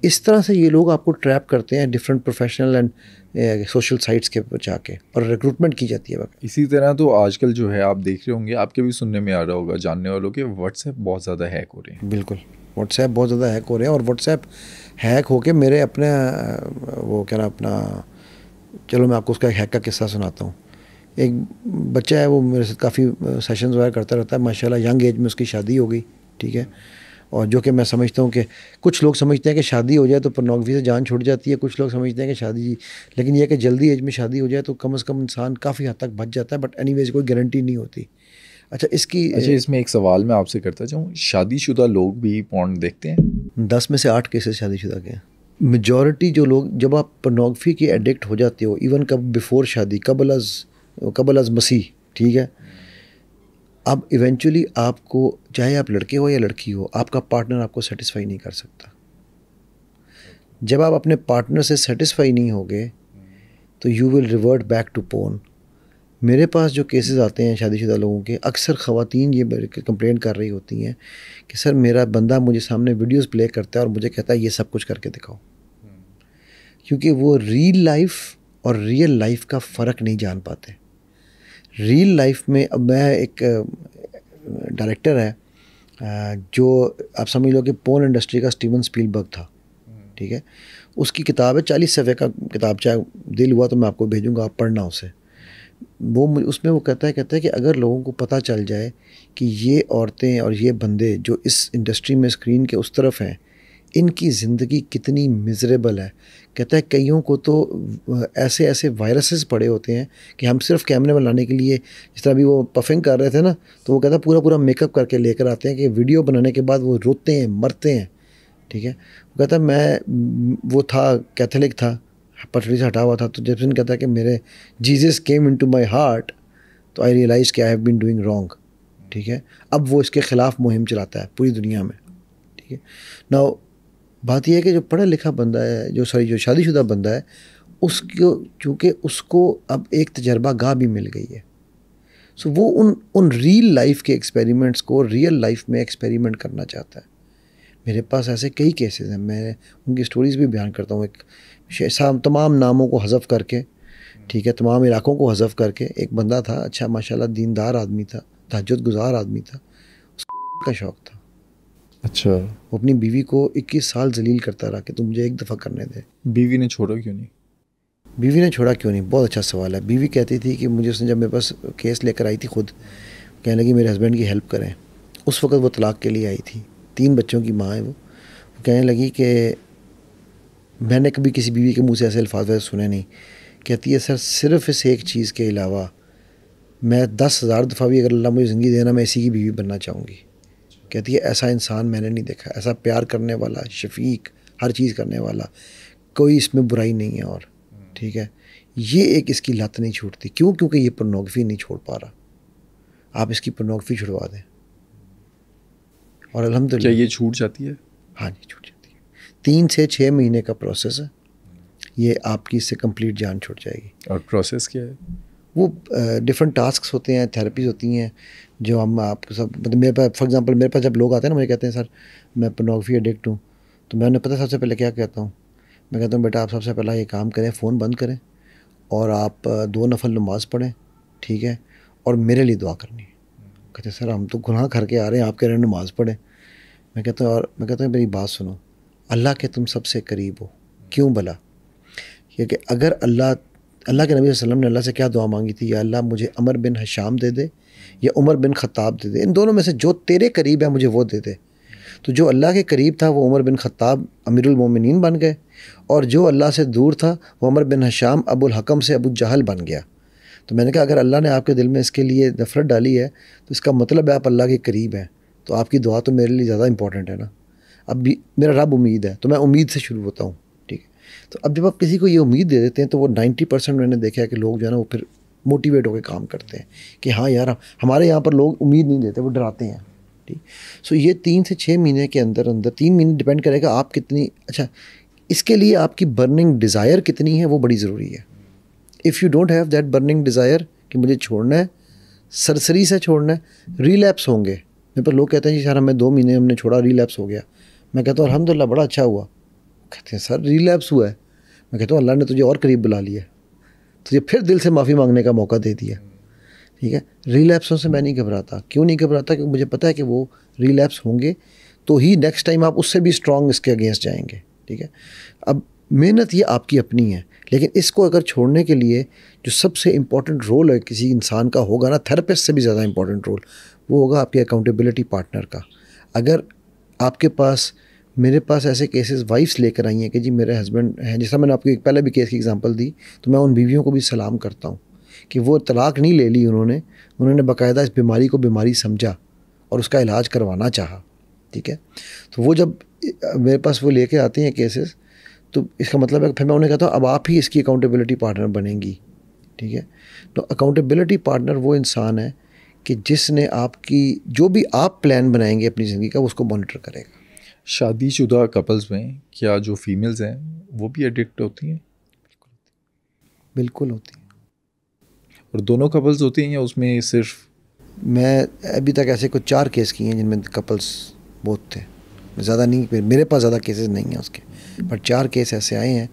اس طرح سے یہ لوگ آپ کو ٹریپ کرتے ہیں different professional and social sites کے جا کے, اور ریکروٹمنٹ کی جاتی ہے. اسی طرح تو آج کل جو ہے آپ دیکھ رہے ہوں گے, آپ کے بھی سننے میں آ رہا ہوگا جاننے والوں کے, واٹس ایپ بہت زیادہ ہیک ہو رہے ہیں. بالکل, واٹس ایپ بہت زیادہ ہیک ہو رہے ہیں, اور واٹس ایپ ہیک ہو کے میرے اپنے وہ کیا نا اپنا, چلو میں آپ کو اس کا ایک ہیک کا قصہ سناتا ہوں. ایک بچہ ہے, وہ میرے ساتھ کافی سیشنز وغیرہ کرتا رہتا ہے, ماشاء اللہ ینگ ایج میں اس کی شادی ہو گئی, ٹھیک ہے. اور جو کہ میں سمجھتا ہوں کہ کچھ لوگ سمجھتے ہیں کہ شادی ہو جائے تو پورنوگرافی سے جان چھوٹ جاتی ہے, کچھ لوگ سمجھتے ہیں کہ شادی, لیکن یہ کہ جلدی ایج میں شادی ہو جائے تو کم از کم انسان کافی حد تک بچ جاتا ہے, بٹ اینی ویز کوئی گارنٹی نہیں ہوتی. اچھا اس میں ایک سوال میں آپ سے کرتا چاہوں, شادی شدہ لوگ بھی پورن دیکھتے ہیں؟ 10 میں سے 8 کیسز شادی شدہ کے ہیں. میجورٹی جو لوگ, جب آپ پورنوگرافی کے ایڈکٹ ہو جاتے ہو, ایون کب بیفور شادی, قبل از مسیح, ٹھیک ہے, اب ایونچولی آپ کو, چاہے آپ لڑکے ہو یا لڑکی ہو, آپ کا پارٹنر آپ کو سیٹسفائی نہیں کر سکتا. جب آپ اپنے پارٹنر سے سیٹسفائی نہیں ہوگے تو you will revert back to porn. میرے پاس جو کیسز آتے ہیں شادی شدہ لوگوں کے, اکثر خواتین یہ کمپلین کر رہی ہوتی ہیں کہ سر میرا بندہ مجھے سامنے ویڈیوز پلے کرتا ہے اور مجھے کہتا ہے یہ سب کچھ کر کے دکھاؤ, کیونکہ وہ ریل لائف اور ریئل لائف کا فرق نہیں جان پاتے. ریل لائف میں, اب میں ایک ڈائریکٹر ہے جو آپ سمجھ لو کہ پورن انڈسٹری کا اسٹیون اسپیلبرگ تھا, ٹھیک ہے. اس کی کتاب ہے 40 صفحے کا کتاب, چاہے دل ہوا تو میں آپ کو بھیجوں گا, آپ پڑھنا اسے. وہ اس میں وہ کہتا ہے کہ اگر لوگوں کو پتہ چل جائے کہ یہ عورتیں اور یہ بندے جو اس انڈسٹری میں اسکرین کے اس طرف ہیں, ان کی زندگی کتنی مزریبل ہے. کہتا ہے کئیوں کو تو ایسے وائرسز پڑے ہوتے ہیں کہ ہم صرف کیمرے میں لانے کے لیے, جس طرح بھی وہ پفنگ کر رہے تھے نا, تو وہ کہتا ہے پورا میک اپ کر کے لے کر آتے ہیں کہ ویڈیو بنانے کے بعد وہ روتے ہیں, مرتے ہیں, ٹھیک ہے. وہ کہتا ہے وہ تھا کیتھولک تھا, پٹری سے ہٹا ہوا تھا, تو جب سے کہتا ہے کہ میرے Jesus came into my heart, تو آئی ریئلائز کہ I have been doing wrong, ٹھیک ہے. اب وہ اس کے خلاف مہم چلاتا ہے پوری دنیا میں, ٹھیک ہے. ناؤ بات یہ ہے کہ جو پڑھا لکھا بندہ ہے, جو شادی شدہ بندہ ہے, اس کو چونکہ اس کو اب ایک تجربہ گاہ بھی مل گئی ہے, سو وہ ان ریل لائف کے ایکسپیریمنٹس کو ریئل لائف میں ایکسپیریمنٹ کرنا چاہتا ہے. میرے پاس ایسے کئی کیسز ہیں, میں ان کی سٹوریز بھی بیان کرتا ہوں. ایک تمام ناموں کو حذف کر کے, ٹھیک ہے, تمام علاقوں کو حذف کر کے, ایک بندہ تھا, اچھا ماشاءاللہ دیندار آدمی تھا, تہجد گزار آدمی تھا, اس کا شوق تھا. اچھا. وہ اپنی بیوی کو 21 سال ذلیل کرتا رہا کہ تم مجھے ایک دفعہ کرنے دے. بیوی نے چھوڑا کیوں نہیں؟ بیوی نے چھوڑا کیوں نہیں, بہت اچھا سوال ہے. بیوی کہتی تھی کہ مجھے, اس نے جب میرے پاس کیس لے کر آئی تھی, خود کہنے لگی میرے ہسبینڈ کی ہیلپ کریں. اس وقت وہ طلاق کے لیے آئی تھی, 3 بچوں کی ماں ہے. وہ کہنے لگی کہ میں نے کبھی کسی بیوی کے منہ سے ایسے الفاظ ویسے سنے نہیں. کہتی ہے سر صرف اس ایک چیز کے علاوہ میں 10,000 دفعہ بھی اگر اللہ مجھے زندگی دینا, میں اسی کی بیوی بننا چاہوں گی. کہتی ہے ایسا انسان میں نے نہیں دیکھا, ایسا پیار کرنے والا, شفیق, ہر چیز کرنے والا, کوئی اس میں برائی نہیں ہے. اور ٹھیک ہے, یہ ایک اس کی لت نہیں چھوٹتی. کیوں؟ کیونکہ یہ پورنوگرافی نہیں چھوڑ پا رہا. آپ اس کی پورنوگرافی چھڑوا دیں اور الحمدللہ. کیا یہ چھوٹ جاتی ہے؟ ہاں جی, چھوٹ جاتی ہے. 3 سے 6 مہینے کا پروسیس ہے یہ, آپ کی اس سے کمپلیٹ جان چھوٹ جائے گی. اور پروسیس کیا ہے؟ وہ ڈفرینٹ ٹاسکس ہوتے ہیں, تھیراپیز ہوتی ہیں جو ہم آپ کو سب, مطلب میرے پاس فار ایگزامپل میرے پاس جب لوگ آتے ہیں نا, مجھے کہتے ہیں سر میں پورنوگرافی ایڈکٹ ہوں, تو میں انہیں پتہ سب سے پہلے کیا کہتا ہوں, میں کہتا ہوں بیٹا آپ سب سے پہلا یہ کام کریں, فون بند کریں اور آپ 2 نفل نماز پڑھیں, ٹھیک ہے, اور میرے لیے دعا کرنی ہے. کہتے ہیں سر ہم تو گناہ کر کے آ رہے ہیں, آپ کہہ رہے ہیں نماز پڑھیں. میں کہتا ہوں میری بات سنو, اللہ کے تم سب سے قریب ہو, کیوں بھلا؟ کیونکہ اگر اللہ کے نبی صلی اللہ علیہ وسلم نے اللہ سے کیا دعا مانگی تھی, یا اللہ مجھے عمر بن ہشام دے دے یا عمر بن خطاب دے دے, ان دونوں میں سے جو تیرے قریب ہے مجھے وہ دے دے. تو جو اللہ کے قریب تھا وہ عمر بن خطاب امیر المومنین بن گئے, اور جو اللہ سے دور تھا وہ عمر بن ہشام ابو الحکم سے ابو جہل بن گیا. تو میں نے کہا اگر اللہ نے آپ کے دل میں اس کے لیے نفرت ڈالی ہے تو اس کا مطلب ہے آپ اللہ کے قریب ہیں, تو آپ کی دعا تو میرے لیے زیادہ امپورٹنٹ ہے نا. اب بھی میرا رب امید ہے تو میں امید سے شروع ہوتا ہوں, ٹھیک ہے. تو اب جب آپ کسی کو یہ امید دے دیتے ہیں تو وہ 90% میں نے دیکھا ہے کہ لوگ جو ہے نا وہ پھر موٹیویٹ ہو کے کام کرتے ہیں کہ ہاں یار ہمارے یہاں پر لوگ امید نہیں دیتے, وہ ڈراتے ہیں, ٹھیک. سو یہ 3 سے 6 مہینے کے اندر 3 مہینے ڈپینڈ کرے گا آپ کتنی, اچھا اس کے لیے آپ کی برننگ ڈیزائر کتنی ہے وہ بڑی ضروری ہے. If you don't have that burning Dzire کہ مجھے چھوڑنا ہے, سرسری سے چھوڑنا ہے, ریلیپس ہوں گے. میرے پر لوگ کہتے ہیں جی سر ہمیں 2 مہینے ہم نے چھوڑا ریلیپس ہو گیا. میں کہتا ہوں الحمدللہ بڑا اچھا ہوا. کہتے ہیں سر ریلیپس ہوا ہے. میں کہتا ہوں اللہ نے تجھے اور قریب بلا لیا, تجھے پھر دل سے معافی مانگنے کا موقع دے دیا, ٹھیک ہے. ریلیپسوں سے میں نہیں گھبراتا. کیوں نہیں گھبراتا؟ کیونکہ مجھے پتہ ہے کہ وہ ریلیپس ہوں گے تو ہی نیکسٹ ٹائم آپ اس سے بھی اسٹرانگ اس کے اگینسٹ جائیں گے, ٹھیک ہے. اب محنت یہ آپ کی اپنی ہے, لیکن اس کو اگر چھوڑنے کے لیے جو سب سے امپورٹنٹ رول ہے کسی انسان کا ہوگا نا, تھراپسٹ سے بھی زیادہ امپورٹنٹ رول, وہ ہوگا آپ کے اکاؤنٹیبلٹی پارٹنر کا. اگر آپ کے پاس, میرے پاس ایسے کیسز وائفس لے کر آئی ہیں کہ جی میرے ہسبینڈ ہیں, جیسا میں نے آپ کو ایک پہلے بھی کیس کی ایگزامپل دی, تو میں ان بیویوں کو بھی سلام کرتا ہوں کہ وہ طلاق نہیں لے لی انہوں نے باقاعدہ اس بیماری کو بیماری سمجھا اور اس کا علاج کروانا چاہا, ٹھیک ہے. تو وہ جب میرے پاس وہ لے کے آتے ہیں کیسز, تو اس کا مطلب ہے کہ پھر میں انہیں کہتا ہوں اب آپ ہی اس کی اکاؤنٹیبلٹی پارٹنر بنیں گی, ٹھیک ہے. تو اکاؤنٹیبلٹی پارٹنر وہ انسان ہے کہ جس نے آپ کی جو بھی آپ پلان بنائیں گے اپنی زندگی کا اس کو مانیٹر کرے گا. شادی شدہ کپلز میں کیا جو فیمیلز ہیں وہ بھی ایڈکٹ ہوتی ہیں؟ بالکل ہوتی ہیں. اور دونوں کپلز ہوتی ہیں یا اس میں صرف؟ میں ابھی تک ایسے کچھ 4 کیس کیے ہیں جن میں کپلز بہت تھے, زیادہ نہیں, میرے پاس زیادہ کیسز نہیں ہیں اس کے, پر 4 کیس ایسے آئے ہیں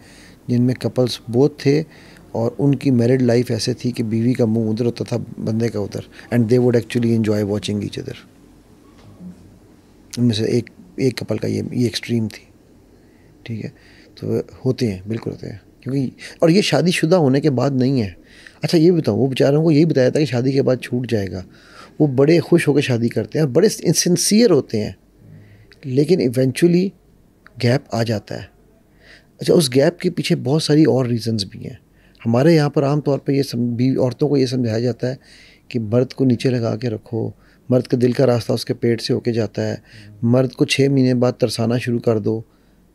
جن میں کپلز بہت تھے اور ان کی میرڈ لائف ایسے تھی کہ بیوی کا منہ ادھر ہوتا تھا بندے کا ادھر, and they would actually enjoy watching each other. ان میں سے ایک کپل کا یہ ایکسٹریم تھی, ٹھیک ہے. تو ہوتے ہیں, بالکل ہوتے ہیں, کیونکہ اور یہ شادی شدہ ہونے کے بعد نہیں ہے. اچھا یہ بتاؤں, وہ بیچاروں کو یہی بتایا تھا کہ شادی کے بعد چھوٹ جائے گا, وہ بڑے خوش ہو کے شادی کرتے ہیں اور بڑے سنسیئر ہوتے ہیں, لیکن ایونچولی گیپ آ جاتا ہے. اچھا اس گیپ کے پیچھے بہت ساری اور ریزنز بھی ہیں. ہمارے یہاں پر عام طور پہ یہ عورتوں کو یہ سمجھایا جاتا ہے کہ مرد کو نیچے لگا کے رکھو, مرد کا دل کا راستہ اس کے پیٹ سے ہو کے جاتا ہے, مرد کو 6 مہینے بعد ترسانا شروع کر دو.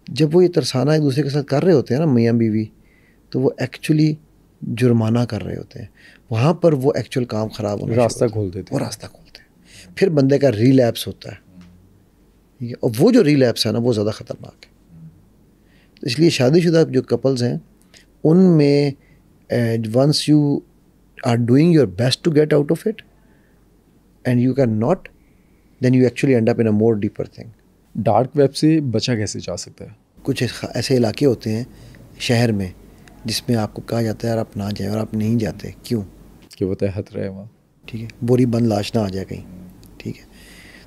جب وہ یہ ترسانا ایک دوسرے کے ساتھ کر رہے ہوتے ہیں نا میاں بیوی, تو وہ ایکچولی جرمانہ کر رہے ہوتے ہیں. وہاں پر وہ ایکچوئل کام خراب ہونا راستہ کھول دیتے ہیں, وہ راستہ کھولتے ہیں, پھر بندے کا ریلیپس ہوتا ہے, ٹھیک ہے. اور وہ جو ریلیپس ہے نا وہ زیادہ خطرناک ہے. اس لیے شادی شدہ جو کپلز ہیں ان میں once you are doing your best to get out of it and you can not, then you actually end up in a more deeper thing. Dark web سے بچا کیسے جا سکتا ہے؟ کچھ ایسے علاقے ہوتے ہیں شہر میں جس میں آپ کو کہا جاتا ہے یار آپ نہ جائیں, اور آپ نہیں جاتے. کیوں؟ کہ وہ تحت رہے وہاں, ٹھیک ہے, بوری بند لاش نہ آ جائے کہیں, ٹھیک ہے.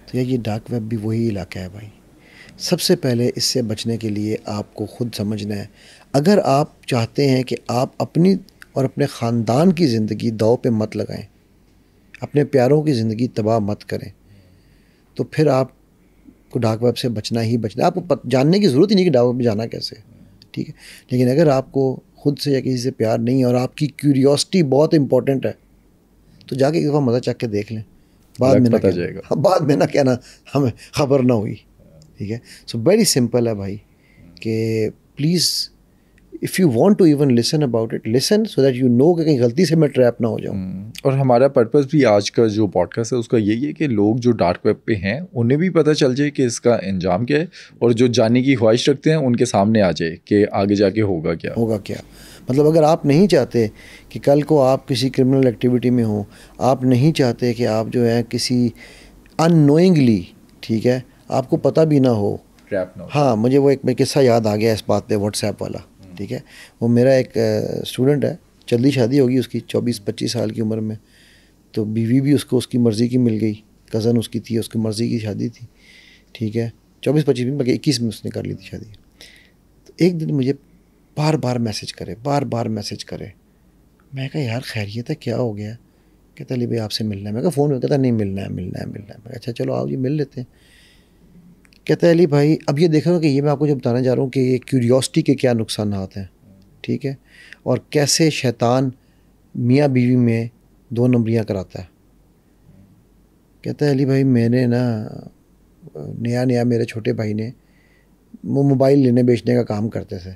تو یہ ڈارک ویب بھی وہی علاقہ ہے بھائی. سب سے پہلے اس سے بچنے کے لیے آپ کو خود سمجھنا ہے, اگر آپ چاہتے ہیں کہ آپ اپنی اور اپنے خاندان کی زندگی داؤ پہ مت لگائیں, اپنے پیاروں کی زندگی تباہ مت کریں, تو پھر آپ کو ڈارک ویب سے بچنا ہی بچنا. آپ کو جاننے کی ضرورت ہی نہیں کہ ڈارک ویب میں جانا کیسے, ٹھیک ہے. لیکن اگر آپ کو خود سے یا کسی سے پیار نہیں ہے اور آپ کی کیوریوسٹی بہت امپورٹنٹ ہے, تو جا کے ایک دفعہ مزہ چکھ کے دیکھ لیں, بعد میں نہ کہنا, بعد میں نہ کہنا ہمیں خبر نہ ہوئی, ٹھیک ہے. سو ویری سمپل ہے بھائی کہ please if you want to even listen about it, listen so that you know کہ کہیں غلطی سے میں ٹریپ نہ ہو جاؤں. اور ہمارا پرپز بھی آج کا جو پوڈ کاسٹ ہے اس کا یہی ہے کہ لوگ جو ڈارک ویب پہ ہیں انہیں بھی پتہ چل جائے کہ اس کا انجام کیا ہے, اور جو جاننے کی خواہش رکھتے ہیں ان کے سامنے آ جائے کہ آگے جا کے ہوگا کیا. مطلب اگر آپ نہیں چاہتے کہ کل کو آپ کسی کرمنل ایکٹیویٹی میں ہوں, آپ نہیں چاہتے کہ آپ جو ہے کسی ان نوئنگلی, ٹھیک ہے, آپ کو پتہ بھی نہ ہو. ہاں مجھے وہ ایک قصہ یاد آ گیا اس بات پہ, واٹس ایپ والا, ٹھیک ہے. وہ میرا ایک اسٹوڈنٹ ہے, جلدی شادی ہوگی اس کی 24-25 سال کی عمر میں, تو بیوی بھی اس کو اس کی مرضی کی مل گئی, کزن اس کی تھی, اس کی مرضی کی شادی تھی, ٹھیک ہے. 24-25 میں بلکہ 21 میں اس نے کر لی تھی شادی. تو ایک دن مجھے بار بار میسج کرے. میں کہا یار خیریت ہے, کیا ہو گیا؟ کہتا علی بھائی آپ سے ملنا ہے. میں کہا فون میں, کہتا نہیں ملنا ہے. میں کہا اچھا چلو آؤ جی مل لیتے ہیں. کہتا ہے علی بھائی اب یہ دیکھو کہ یہ میں آپ کو جو بتانا چاہ رہا ہوں کہ یہ کیوریوسٹی کے کیا نقصانات ہیں, ٹھیک ہے, اور کیسے شیطان میاں بیوی میں 2 نمبریاں کراتا ہے. کہتا ہے علی بھائی میں نے نا نیا میرے چھوٹے بھائی نے وہ موبائل لینے بیچنے کا کام کرتے تھے,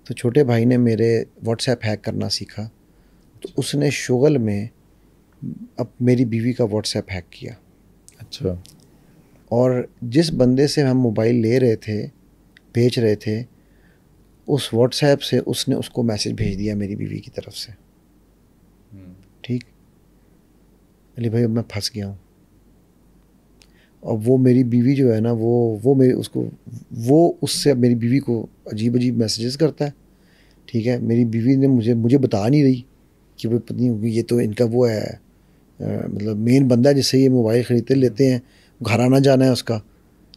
تو چھوٹے بھائی نے میرے واٹس ایپ ہیک کرنا سیکھا, تو اس نے شغل میں اب میری بیوی کا واٹس ایپ ہیک کیا. اچھا. اور جس بندے سے ہم موبائل لے رہے تھے بیچ رہے تھے, اس واٹس ایپ سے اس نے اس کو میسج بھیج دیا میری بیوی کی طرف سے. ٹھیک علی بھائی اب میں پھنس گیا ہوں. اور وہ میری بیوی جو ہے نا وہ میری وہ اس سے میری بیوی کو عجیب میسیجز کرتا ہے. ٹھیک ہے, میری بیوی نے مجھے بتا نہیں رہی کہ وہ پتنی یہ تو ان کا وہ ہے مطلب مین بندہ ہے جس سے یہ موبائل خریدتے لیتے ہیں, گھر آنا جانا ہے اس کا.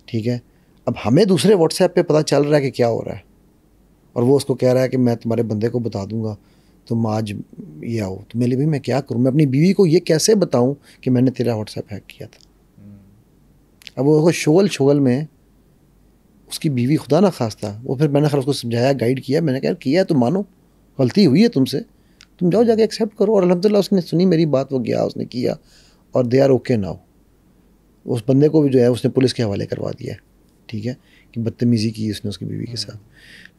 ٹھیک ہے, اب ہمیں دوسرے واٹس ایپ پہ پتہ چل رہا ہے کہ کیا ہو رہا ہے, اور وہ اس کو کہہ رہا ہے کہ میں تمہارے بندے کو بتا دوں گا تم آج یہ آؤ. تو میرے بھائی میں کیا کروں, میں اپنی بیوی کو یہ کیسے بتاؤں کہ میں نے تیرا واٹس ایپ ہیک کیا تھا. اب وہ شغل میں اس کی بیوی خدا نہ خواستہ, وہ پھر میں نے اس کو سمجھایا گائیڈ کیا, میں نے کہا کیا ہے تو مانو, غلطی ہوئی ہے تم سے, تم جاؤ جا کے ایکسیپٹ کرو. اور الحمدللہ اس نے سنی میری بات, وہ گیا اس نے کیا, اور دے آر اوکے ناؤ. اس بندے کو بھی جو ہے اس نے پولیس کے حوالے کروا دیا ہے. ٹھیک ہے, کہ بدتمیزی کی اس نے اس کی بیوی کے ساتھ.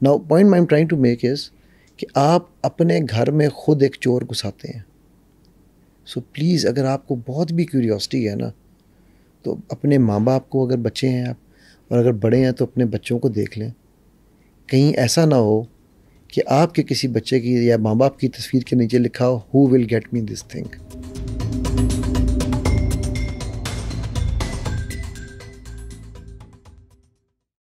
Now point I am trying to make is کہ آپ اپنے گھر میں خود ایک چور گھساتے ہیں. سو پلیز اگر آپ کو بہت بھی کیوریوسٹی ہے نا, تو اپنے ماں باپ کو, اگر بچے ہیں آپ اور اگر بڑے ہیں تو اپنے بچوں کو دیکھ لیں. کہیں ایسا نہ ہو کہ آپ کے کسی بچے کی یا ماں باپ کی تصویر کے نیچے لکھا ہو ہو will get me this thing.